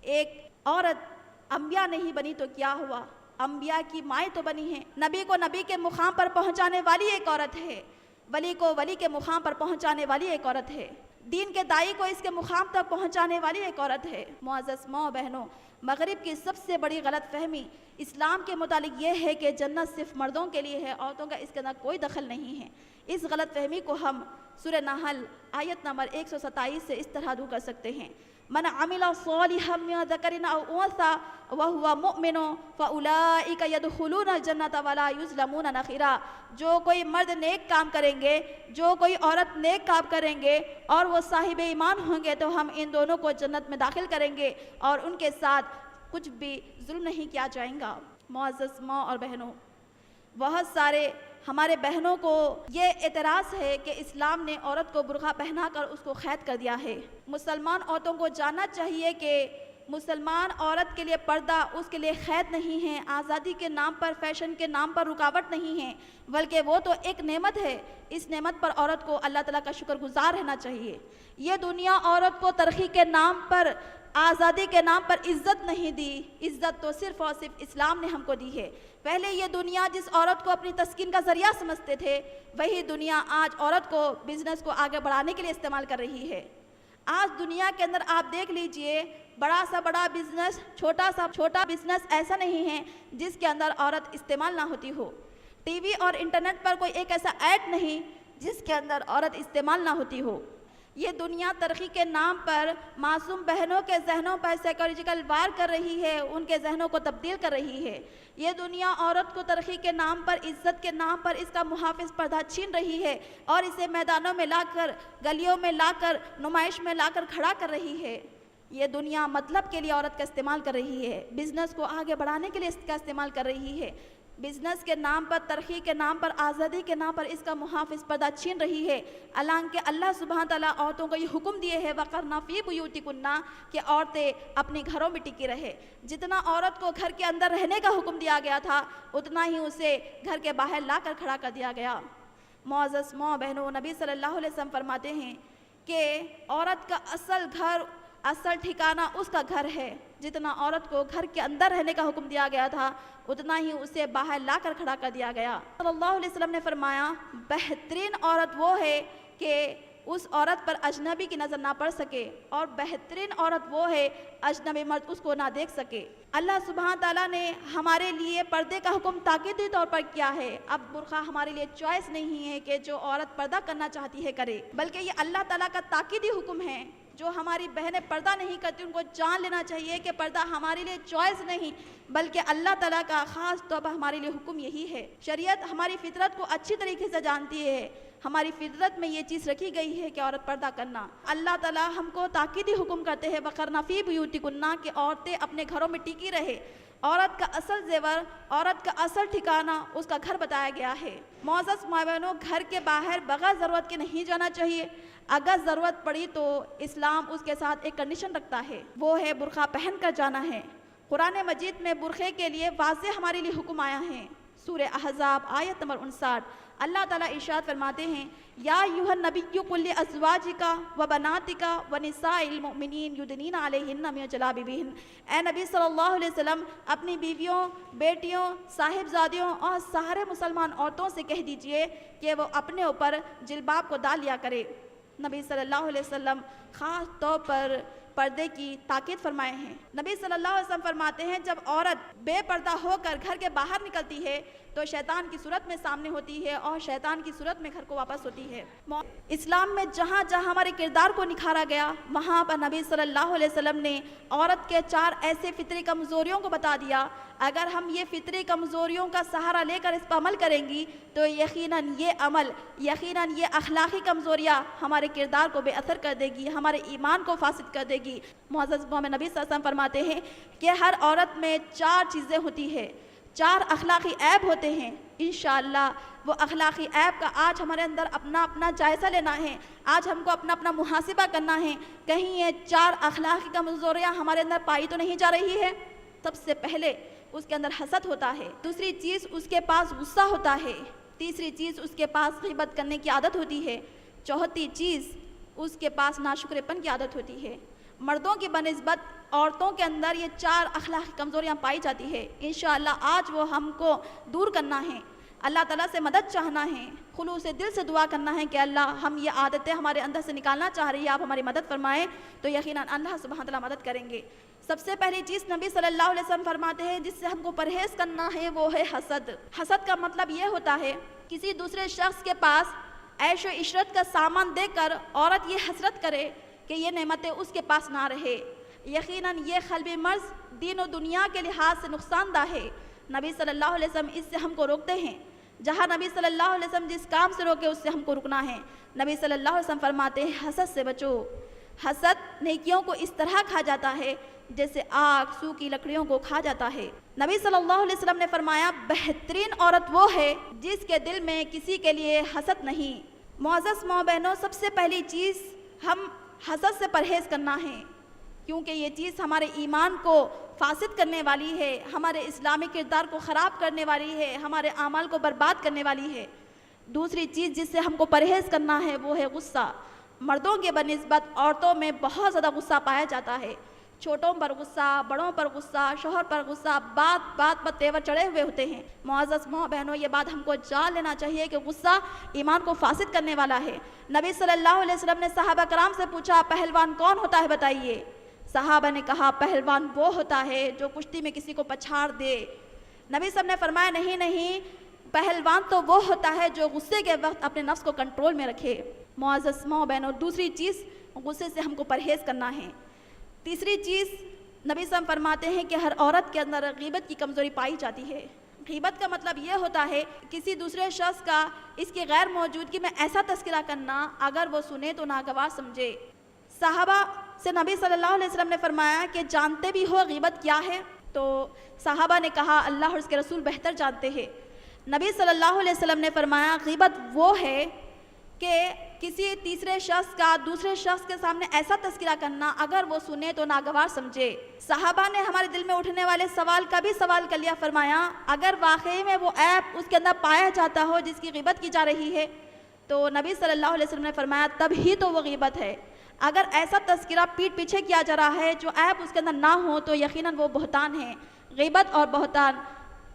ایک عورت انبیاء نہیں بنی تو کیا ہوا، انبیاء کی مائیں تو بنی ہیں۔ نبی کو نبی کے مقام پر پہنچانے والی ایک عورت ہے، ولی کو ولی کے مقام پر پہنچانے والی ایک عورت ہے، دین کے داعی کو اس کے مقام تک پہنچانے والی ایک عورت ہے۔ معزز ماں بہنوں، مغرب کی سب سے بڑی غلط فہمی اسلام کے متعلق یہ ہے کہ جنت صرف مردوں کے لیے ہے، عورتوں کا اس کے اندر کوئی دخل نہیں ہے۔ اس غلط فہمی کو ہم سورہ نحل آیت نمبر 127 سے اس طرح دور کر سکتے ہیں، من عمل صالحا من ذکر او انثى وهو مؤمن فاولئک يدخلون الجنة ولا یظلمون نقیرا۔ جو کوئی مرد نیک کام کریں گے، جو کوئی عورت نیک کام کریں گے اور وہ صاحب ایمان ہوں گے تو ہم ان دونوں کو جنت میں داخل کریں گے اور ان کے ساتھ کچھ بھی ظلم نہیں کیا جائیں گا۔ معزز ماں اور بہنوں، بہت سارے ہمارے بہنوں کو یہ اعتراض ہے کہ اسلام نے عورت کو برقع پہنا کر اس کو قید کر دیا ہے۔ مسلمان عورتوں کو جاننا چاہیے کہ مسلمان عورت کے لیے پردہ اس کے لیے قید نہیں ہے، آزادی کے نام پر، فیشن کے نام پر رکاوٹ نہیں ہے، بلکہ وہ تو ایک نعمت ہے۔ اس نعمت پر عورت کو اللہ تعالیٰ کا شکر گزار رہنا چاہیے۔ یہ دنیا عورت کو ترقی کے نام پر، آزادی کے نام پر عزت نہیں دی، عزت تو صرف اور صرف اسلام نے ہم کو دی ہے۔ پہلے یہ دنیا جس عورت کو اپنی تسکین کا ذریعہ سمجھتے تھے، وہی دنیا آج عورت کو بزنس کو آگے بڑھانے کے لیے استعمال کر رہی ہے۔ آج دنیا کے اندر آپ دیکھ لیجئے، بڑا سا بڑا بزنس، چھوٹا سا چھوٹا بزنس ایسا نہیں ہے جس کے اندر عورت استعمال نہ ہوتی ہو۔ ٹی وی اور انٹرنیٹ پر کوئی ایک ایسا ایڈ نہیں جس کے اندر عورت استعمال نہ ہوتی ہو۔ یہ دنیا ترقی کے نام پر معصوم بہنوں کے ذہنوں پر سائیکولوجیکل وار کر رہی ہے، ان کے ذہنوں کو تبدیل کر رہی ہے۔ یہ دنیا عورت کو ترقی کے نام پر، عزت کے نام پر اس کا محافظ پردہ چھین رہی ہے اور اسے میدانوں میں لا کر، گلیوں میں لا کر، نمائش میں لا کر کھڑا کر رہی ہے۔ یہ دنیا مطلب کے لیے عورت کا استعمال کر رہی ہے، بزنس کو آگے بڑھانے کے لیے اس کا استعمال کر رہی ہے، بزنس کے نام پر، ترقی کے نام پر، آزادی کے نام پر اس کا محافظ پردہ چھین رہی ہے۔ حالانکہ اللہ سبحانہ تعالیٰ عورتوں کو یہ حکم دیے ہے وَقَرْنَ فِي بُيُوتِكُنَّ کہ عورتیں اپنے گھروں میں ٹکی رہے۔ جتنا عورت کو گھر کے اندر رہنے کا حکم دیا گیا تھا اتنا ہی اسے گھر کے باہر لا کر کھڑا کر دیا گیا۔ معزز ماں بہنوں، نبی صلی اللہ علیہ وسلم فرماتے ہیں کہ عورت کا اصل گھر، اصل ٹھکانہ اس کا گھر ہے۔ جتنا عورت کو گھر کے اندر رہنے کا حکم دیا گیا تھا اتنا ہی اسے باہر لا کر کھڑا کر دیا گیا۔ صلی اللہ علیہ وسلم نے فرمایا بہترین عورت وہ ہے کہ اس عورت پر اجنبی کی نظر نہ پڑ سکے، اور بہترین عورت وہ ہے اجنبی مرد اس کو نہ دیکھ سکے۔ اللہ سبحانہ تعالیٰ نے ہمارے لیے پردے کا حکم تاکیدی طور پر کیا ہے۔ اب برقع ہمارے لیے چوائس نہیں ہے کہ جو عورت پردہ کرنا چاہتی ہے کرے، بلکہ یہ اللہ تعالیٰ کا تاکیدی حکم ہے۔ جو ہماری بہنیں پردہ نہیں کرتی ان کو جان لینا چاہیے کہ پردہ ہمارے لیے چوائس نہیں بلکہ اللہ تعالیٰ کا خاص طور پر ہمارے لیے حکم یہی ہے۔ شریعت ہماری فطرت کو اچھی طریقے سے جانتی ہے، ہماری فطرت میں یہ چیز رکھی گئی ہے کہ عورت پردہ کرنا۔ اللہ تعالیٰ ہم کو تاکیدی حکم کرتے ہیں وَقَرْنَ فِي بُيُوتِكُنَّ کہ عورتیں اپنے گھروں میں ٹکی رہے۔ عورت کا اصل زیور، عورت کا اصل ٹھکانہ اس کا گھر بتایا گیا ہے۔ معزز ماں بہنوں، گھر کے باہر بغیر ضرورت کے نہیں جانا چاہیے۔ اگر ضرورت پڑی تو اسلام اس کے ساتھ ایک کنڈیشن رکھتا ہے، وہ ہے برقع پہن کر جانا ہے۔ قرآن مجید میں برقعے کے لیے واضح ہمارے لیے حکم آیا ہے۔ سورہ احزاب آیت نمبر 59 اللہ تعالیٰ ارشاد فرماتے ہیں یا ایھا النبی قل لازواجک وبناتک ونساء المؤمنین یدنین علیہن من جلابیبہن، اے نبی صلی اللہ علیہ وسلم اپنی بیویوں، بیٹیوں، صاحبزادیوں اور سارے مسلمان عورتوں سے کہہ دیجئے کہ وہ اپنے اوپر جلباب کو ڈال لیا کرے۔ نبی صلی اللہ علیہ وسلم خاص طور پر پردے کی تاکید فرمائے ہیں۔ نبی صلی اللہ علیہ وسلم فرماتے ہیں جب عورت بے پردہ ہو کر گھر کے باہر نکلتی ہے تو شیطان کی صورت میں سامنے ہوتی ہے اور شیطان کی صورت میں گھر کو واپس ہوتی ہے۔ اسلام میں جہاں جہاں ہمارے کردار کو نکھارا گیا وہاں پر نبی صلی اللہ علیہ وسلم نے عورت کے 4 ایسے فطری کمزوریوں کو بتا دیا۔ اگر ہم یہ فطری کمزوریوں کا سہارا لے کر اس پر عمل کریں گی تو یقیناً یہ اخلاقی کمزوریاں ہمارے کردار کو بے اثر کر دے گی، ہمارے ایمان کو فاسد کر دے گی۔ معزز محمد نبی صلی اللہ علیہ وسلم فرماتے ہیں کہ ہر عورت میں 4 چیزیں ہوتی ہیں، 4 اخلاقی عیب ہوتے ہیں۔ انشاءاللہ وہ اخلاقی عیب کا آج ہمارے اندر اپنا جائزہ لینا ہے، آج ہم کو اپنا محاسبہ کرنا ہے، کہیں یہ 4 اخلاقی کمزوریاں ہمارے اندر پائی تو نہیں جا رہی ہے۔ سب سے پہلے اس کے اندر حسد ہوتا ہے، دوسری چیز اس کے پاس غصہ ہوتا ہے، تیسری چیز اس کے پاس غیبت کرنے کی عادت ہوتی ہے، چوتھی چیز اس کے پاس ناشکر پن کی عادت ہوتی ہے۔ مردوں کی بنسبت عورتوں کے اندر یہ 4 اخلاقی کمزوریاں پائی جاتی ہے۔ انشاءاللہ آج وہ ہم کو دور کرنا ہے، اللہ تعالیٰ سے مدد چاہنا ہے، خلوص دل سے دعا کرنا ہے کہ اللہ ہم یہ عادتیں ہمارے اندر سے نکالنا چاہ رہی ہے، آپ ہماری مدد فرمائیں تو یقیناً اللہ سبحانہ تعالیٰ مدد کریں گے۔ سب سے پہلی چیز نبی صلی اللہ علیہ وسلم فرماتے ہیں جس سے ہم کو پرہیز کرنا ہے وہ ہے حسد۔ حسد کا مطلب یہ ہوتا ہے کسی دوسرے شخص کے پاس عیش و عشرت کا سامان دے کر عورت یہ حسرت کرے کہ یہ نعمتیں اس کے پاس نہ رہے۔ یقیناً یہ قلبی مرض دین و دنیا کے لحاظ سے نقصان دہ ہے۔ نبی صلی اللہ علیہ وسلم اس سے ہم کو روکتے ہیں، جہاں نبی صلی اللہ علیہ وسلم جس کام سے روکے اس سے ہم کو رکنا ہے۔ نبی صلی اللہ علیہ وسلم فرماتے ہیں حسد سے بچو۔ حسد نیکیوں کو اس طرح کھا جاتا ہے جیسے آگ سوکھی لکڑیوں کو کھا جاتا ہے۔ نبی صلی اللہ علیہ وسلم نے فرمایا بہترین عورت وہ ہے جس کے دل میں کسی کے لیے حسد نہیں۔ معزز ماں بہنوں، سب سے پہلی چیز ہم حسد سے پرہیز کرنا ہے، کیونکہ یہ چیز ہمارے ایمان کو فاسد کرنے والی ہے، ہمارے اسلامی کردار کو خراب کرنے والی ہے، ہمارے اعمال کو برباد کرنے والی ہے۔ دوسری چیز جس سے ہم کو پرہیز کرنا ہے وہ ہے غصہ۔ مردوں کے بنسبت عورتوں میں بہت زیادہ غصہ پایا جاتا ہے، چھوٹوں پر غصہ، بڑوں پر غصہ، شوہر پر غصہ، بات پر تیور چڑھے ہوئے ہوتے ہیں۔ معزز ماں بہنوں، یہ بات ہم کو جان لینا چاہیے کہ غصہ ایمان کو فاسد کرنے والا ہے۔ نبی صلی اللہ علیہ وسلم نے صحابہ کرام سے پوچھا پہلوان کون ہوتا ہے بتائیے؟ صحابہ نے کہا پہلوان وہ ہوتا ہے جو کشتی میں کسی کو پچھاڑ دے۔ نبی صلی اللہ علیہ وسلم نے فرمایا نہیں، پہلوان تو وہ ہوتا ہے جو غصے کے وقت اپنے نفس کو کنٹرول میں رکھے۔ معزز ماں بہنوں، دوسری چیز غصے سے ہم کو پرہیز کرنا ہے۔ تیسری چیز نبی صلی اللہ علیہ وسلم فرماتے ہیں کہ ہر عورت کے اندر غیبت کی کمزوری پائی جاتی ہے۔ غیبت کا مطلب یہ ہوتا ہے کسی دوسرے شخص کا اس کی غیر موجودگی میں ایسا تذکرہ کرنا اگر وہ سنے تو ناگوار سمجھے۔ صحابہ سے نبی صلی اللہ علیہ وسلم نے فرمایا کہ جانتے بھی ہو غیبت کیا ہے؟ تو صحابہ نے کہا اللہ اور اس کے رسول بہتر جانتے ہیں۔ نبی صلی اللہ علیہ وسلم نے فرمایا غیبت وہ ہے کہ کسی تیسرے شخص کا دوسرے شخص کے سامنے ایسا تذکرہ کرنا اگر وہ سنے تو ناگوار سمجھے۔ صحابہ نے ہمارے دل میں اٹھنے والے سوال کا بھی سوال کر لیا، فرمایا اگر واقعی میں وہ عیب اس کے اندر پایا جاتا ہو جس کی غیبت کی جا رہی ہے تو نبی صلی اللہ علیہ وسلم نے فرمایا تب ہی تو وہ غیبت ہے۔ اگر ایسا تذکرہ پیٹھ پیچھے کیا جا رہا ہے جو عیب اس کے اندر نہ ہو تو یقیناً وہ بہتان ہے۔ غیبت اور بہتان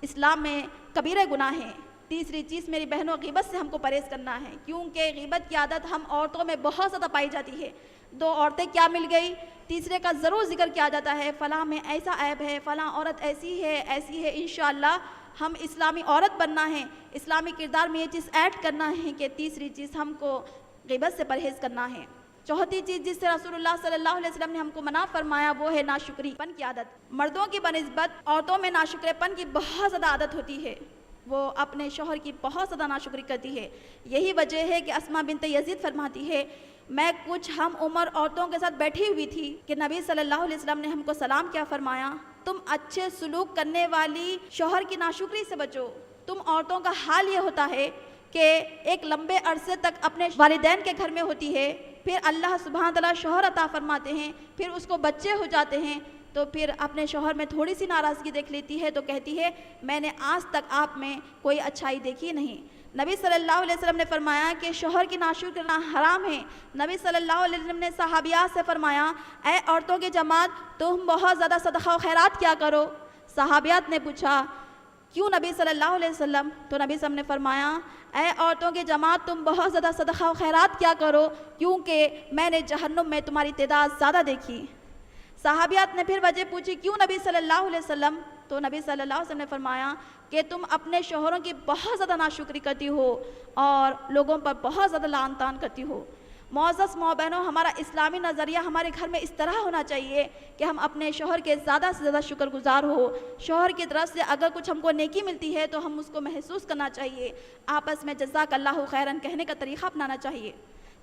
اسلام میں کبیرہ گناہ ہیں۔ تیسری چیز میری بہنوں، غیبت سے ہم کو پرہیز کرنا ہے، کیونکہ غیبت کی عادت ہم عورتوں میں بہت زیادہ پائی جاتی ہے۔ 2 عورتیں کیا مل گئی، تیسرے کا ضرور ذکر کیا جاتا ہے، فلاں میں ایسا عیب ہے، فلاں عورت ایسی ہے ایسی ہے۔ انشاءاللہ ہم اسلامی عورت بننا ہے، اسلامی کردار میں یہ چیز ایڈ کرنا ہے کہ تیسری چیز ہم کو غیبت سے پرہیز کرنا ہے۔ چوتھی چیز جس سے رسول اللہ صلی اللہ علیہ وسلم نے ہم کو منع فرمایا وہ ہے ناشکری پن کی عادت. مردوں کی بنسبت عورتوں میں ناشکرے پن کی بہت زیادہ عادت ہوتی ہے. وہ اپنے شوہر کی بہت زیادہ ناشکری کرتی ہے. یہی وجہ ہے کہ اسماء بنت یزید فرماتی ہے میں کچھ ہم عمر عورتوں کے ساتھ بیٹھی ہوئی تھی کہ نبی صلی اللہ علیہ وسلم نے ہم کو سلام کیا فرمایا تم اچھے سلوک کرنے والی شوہر کی ناشکری سے بچو. تم عورتوں کا حال یہ ہوتا ہے کہ ایک لمبے عرصے تک اپنے والدین کے گھر میں ہوتی ہے, پھر اللہ سبحانہ تعالیٰ شوہر عطا فرماتے ہیں, پھر اس کو بچے ہو جاتے ہیں, تو پھر اپنے شوہر میں تھوڑی سی ناراضگی دیکھ لیتی ہے تو کہتی ہے میں نے آج تک آپ میں کوئی اچھائی دیکھی نہیں. نبی صلی اللہ علیہ وسلم نے فرمایا کہ شوہر کی ناشکری کرنا حرام ہے. نبی صلی اللہ علیہ وسلم نے صحابیات سے فرمایا اے عورتوں کی جماعت تم بہت زیادہ صدقہ و خیرات کیا کرو. صحابیات نے پوچھا کیوں نبی صلی اللہ علیہ وسلم؟ تو نبی صلی اللہ علیہ وسلم نے فرمایا اے عورتوں کی جماعت تم بہت زیادہ صدقہ و خیرات کیا کرو کیونکہ میں نے جہنم میں تمہاری تعداد زیادہ دیکھی. صحابیات نے پھر وجہ پوچھی کیوں نبی صلی اللہ علیہ وسلم؟ تو نبی صلی اللہ علیہ وسلم نے فرمایا کہ تم اپنے شوہروں کی بہت زیادہ ناشکری کرتی ہو اور لوگوں پر بہت زیادہ لعن طعن کرتی ہو. معزز ماں بہنوں, ہمارا اسلامی نظریہ ہمارے گھر میں اس طرح ہونا چاہیے کہ ہم اپنے شوہر کے زیادہ سے زیادہ شکر گزار ہو. شوہر کی طرف سے اگر کچھ ہم کو نیکی ملتی ہے تو ہم اس کو محسوس کرنا چاہیے. آپس میں جزاک اللہ خیرن کہنے کا طریقہ اپنانا چاہیے.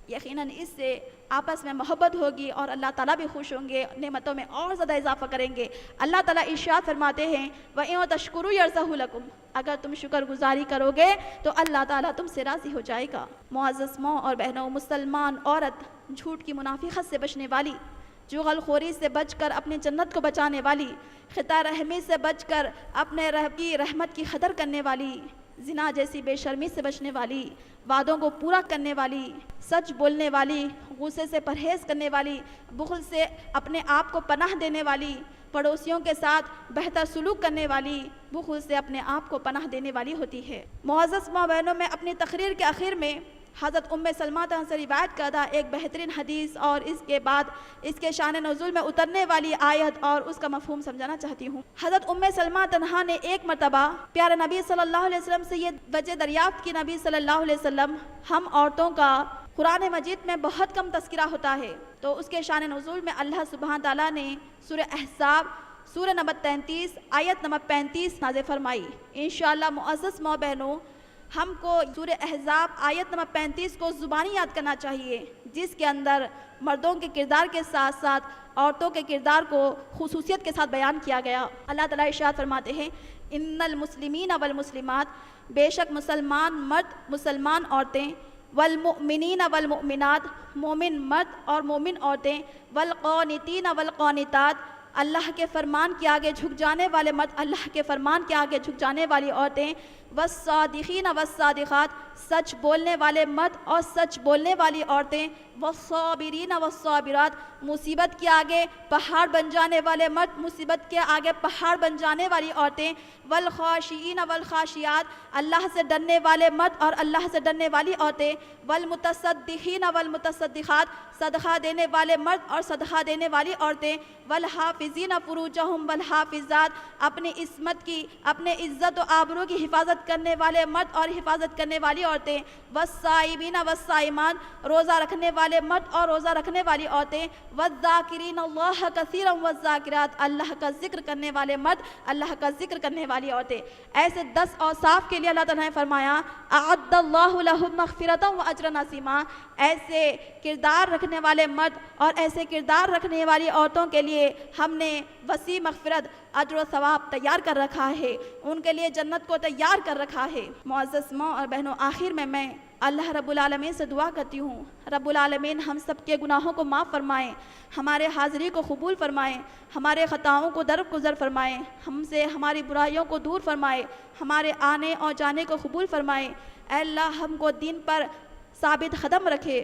یقیناً اس سے آپس میں محبت ہوگی اور اللہ تعالیٰ بھی خوش ہوں گے, نعمتوں میں اور زیادہ اضافہ کریں گے. اللہ تعالیٰ ارشاد فرماتے ہیں وَإِن تَشْكُرُوا يَرْضَهُ لَكُمْ, اگر تم شکر گزاری کرو گے تو اللہ تعالیٰ تم سے راضی ہو جائے گا. معزز ماں اور بہنوں, مسلمان عورت جھوٹ کی منافقت سے بچنے والی, چغل خوری سے بچ کر اپنی جنت کو بچانے والی, خطا رحمی سے بچ کر اپنے رب کی رحمت کی قدر کرنے والی, زنا جیسی بے شرمی سے بچنے والی, وعدوں کو پورا کرنے والی, سچ بولنے والی, غصے سے پرہیز کرنے والی, بخل سے اپنے آپ کو پناہ دینے والی, پڑوسیوں کے ساتھ بہتر سلوک کرنے والی, بخل سے اپنے آپ کو پناہ دینے والی ہوتی ہے. معزز ماں بہنوں, میں اپنی تقریر کے آخر میں حضرت ام سلمہ سے روایت کردہ ایک بہترین حدیث اور اس کے بعد اس کے شان نزول میں اترنے والی آیت اور اس کا مفہوم سمجھانا چاہتی ہوں. حضرت ام سلمہ تنہا نے ایک مرتبہ پیارے نبی صلی اللہ علیہ وسلم سے یہ وجہ دریافت کی نبی صلی اللہ علیہ وسلم ہم عورتوں کا قرآن مجید میں بہت کم تذکرہ ہوتا ہے, تو اس کے شان نزول میں اللہ سبحانہ تعالیٰ نے سورہ احزاب سورہ نمبر 33 آیت نمبر 35 نازل فرمائی. انشاءاللہ معزز ماں بہنوں, ہم کو سورہ احزاب آیت نمبر 35 کو زبانی یاد کرنا چاہیے, جس کے اندر مردوں کے کردار کے ساتھ ساتھ عورتوں کے کردار کو خصوصیت کے ساتھ بیان کیا گیا. اللہ تعالیٰ ارشاد فرماتے ہیں ان المسلمین والمسلمات, بے شک مسلمان مرد مسلمان عورتیں, والمؤمنین والمؤمنات, مومن مرد اور مومن عورتیں, والقانتین والقانتات, اللہ کے فرمان کے آگے جھک جانے والے مرد, اللہ کے فرمان کے آگے جھک جانے والی عورتیں, والصادقین والصادقات, سچ بولنے والے مرد اور سچ بولنے والی عورتیں, والصابرین والصابرات, مصیبت کے آگے پہاڑ بن جانے والے مرد, مصیبت کے آگے پہاڑ بن جانے والی عورتیں, والخاشعین والخاشعات, اللہ سے ڈرنے والے مرد اور اللہ سے ڈرنے والی عورتیں, والمتصدقین والمتصدقات, صدقہ دینے والے مرد اور صدقہ دینے والی عورتیں, والحافظین فروجہم والحافظات, اپنی عصمت کی اپنے عزت و آبرو کی حفاظت کرنے والے مرد اور حفاظت کرنے والی عورتیں, والصائمین والصائمات, روزہ رکھنے والے مرد اور روزہ رکھنے والی عورتیں, والذاکرین اللہ کثیرا والذاکرات, اللہ کا ذکر کرنے والے مرد, اللہ کا ذکر کرنے والی عورتیں. ایسے 10 اوصاف کے لیے اللہ تعالیٰ نے فرمایا اعد اللہ لہم مغفرۃ واجرا عظیما, ایسے کردار رکھنے والے مرد اور ایسے کردار رکھنے والی عورتوں کے لیے ہم نے وسیع مغفرت, اجر و ثواب تیار کر رکھا ہے, ان کے لیے جنت کو تیار کر رکھا ہے. معزز ماں اور بہنوں, آخر میں اللہ رب العالمین سے دعا کرتی ہوں, رب العالمین ہم سب کے گناہوں کو معاف فرمائیں, ہمارے حاضری کو قبول فرمائیں, ہمارے خطاؤں کو درگزر فرمائیں, ہم سے ہماری برائیوں کو دور فرمائیں, ہمارے آنے اور جانے کو قبول فرمائیں. اے اللہ ہم کو دین پر ثابت قدم رکھے,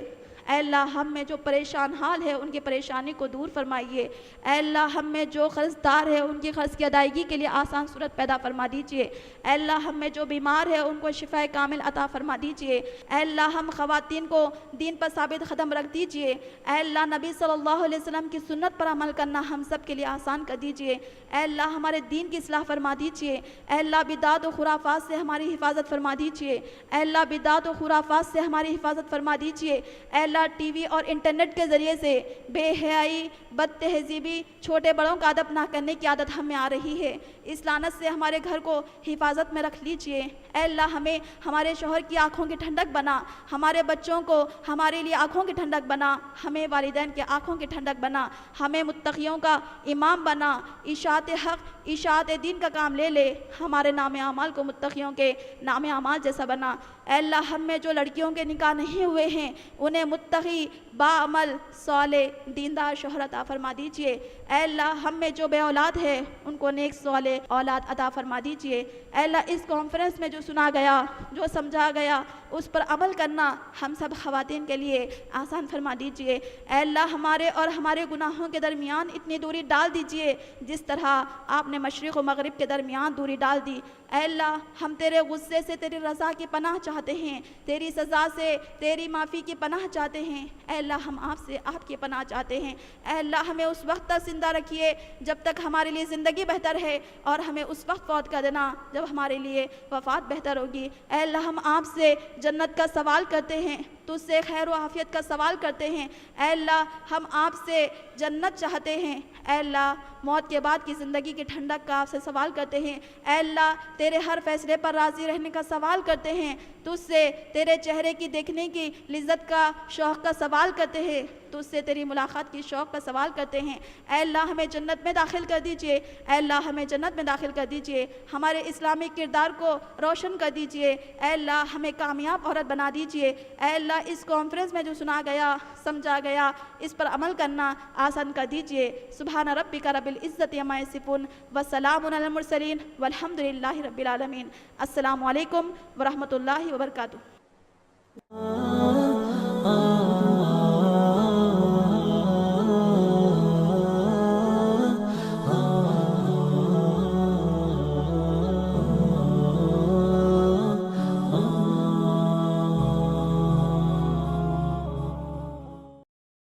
اے اللہ ہم میں جو پریشان حال ہے ان کی پریشانی کو دور فرمائیے, اے اللہ ہم میں جو قرض دار ہے ان کی قرض کی ادائیگی کے لیے آسان صورت پیدا فرما دیجئے, اے اللہ ہم میں جو بیمار ہے ان کو شفاء کامل عطا فرما دیجئے, اے اللہ ہم خواتین کو دین پر ثابت قدم رکھ دیجئے, اے اللہ نبی صلی اللہ علیہ وسلم کی سنت پر عمل کرنا ہم سب کے لیے آسان کر دیجئے, اے اللہ ہمارے دین کی اصلاح فرما دیجئے, اے اللہ بدعت و خرافات سے ہماری حفاظت فرما دیجئے, اے اللہ بدعت و خرافات سے ہماری حفاظت فرما دیجئے, اے اللہ ٹی وی اور انٹرنیٹ کے ذریعے سے بے حیائی، بد تہذیبی، چھوٹے بڑوں کا ادب نہ کرنے کی عادت ہمیں آ رہی ہے، اس لعنت سے ہمارے گھر کو حفاظت میں رکھ لیجئے۔ اے اللہ ہمیں ہمارے شوہر کی آنکھوں کی ٹھنڈک بنا، ہمارے بچوں کو ہمارے لیے آنکھوں کی ٹھنڈک بنا، ہمیں والدین کے آنکھوں کی ٹھنڈک بنا، ہمیں متقیوں کا امام بنا، اشاعت حق، اشاعت دین کا کام لے لے، ہمارے نام اعمال کو متقیوں کے نام اعمال جیسا بنا۔ اے اللہ ہم میں جو لڑکیوں کے نکاح نہیں ہوئے ہیں انہیں متقی، باعمل، صالح، دیندار شوہر عطا فرما دیجئے۔ اے اللہ ہم میں جو بے اولاد ہے ان کو نیک صالح اولاد عطا فرما دیجئے۔ اے اللہ اس کانفرنس میں جو سنا گیا، جو سمجھا گیا، اس پر عمل کرنا ہم سب خواتین کے لیے آسان فرما دیجئے۔ اے اللہ ہمارے اور ہمارے گناہوں کے درمیان اتنی دوری ڈال دیجئے جس طرح آپ نے مشرق و مغرب کے درمیان دوری ڈال دی۔ اے اللہ ہم تیرے غصے سے تیری رضا کی پناہ چاہتے ہیں، تیری سزا سے تیری معافی کی پناہ چاہتے ہیں۔ اے اللہ ہم آپ سے آپ کی پناہ چاہتے ہیں۔ اے اللہ ہمیں اس وقت تک زندہ رکھیے جب تک ہمارے لیے زندگی بہتر ہے، اور ہمیں اس وقت فوت کر دینا جب ہمارے لیے وفات بہتر ہوگی۔ اے اللہ ہم آپ سے جنت کا سوال کرتے ہیں، تجھ سے خیر و عافیت کا سوال کرتے ہیں۔ اے اللہ ہم آپ سے جنت چاہتے ہیں۔ اے اللہ موت کے بعد کی زندگی کی ٹھنڈک کا آپ سے سوال کرتے ہیں۔ اے اللہ تیرے ہر فیصلے پر راضی رہنے کا سوال کرتے ہیں، تجھ سے تیرے چہرے کی دیکھنے کی لذت کا شوق کا سوال کرتے ہیں، تجھ سے تیری ملاقات کی شوق کا سوال کرتے ہیں۔ اے اللہ ہمیں جنت میں داخل کر دیجئے، اے اللہ ہمیں جنت میں داخل کر دیجئے، ہمارے اسلامی کردار کو روشن کر دیجئے۔ اے اللہ ہمیں کامیاب عورت بنا دیجئے۔ اے اللہ اس کانفرنس میں جو سنا گیا، سمجھا گیا، اس پر عمل کرنا آسان کر دیجئے۔ سبحان ربک رب العزت عما یصفون وسلام علی المرسلین والحمد للہ رب العالمین۔ السلام علیکم ورحمۃ اللہ وبرکاتہ۔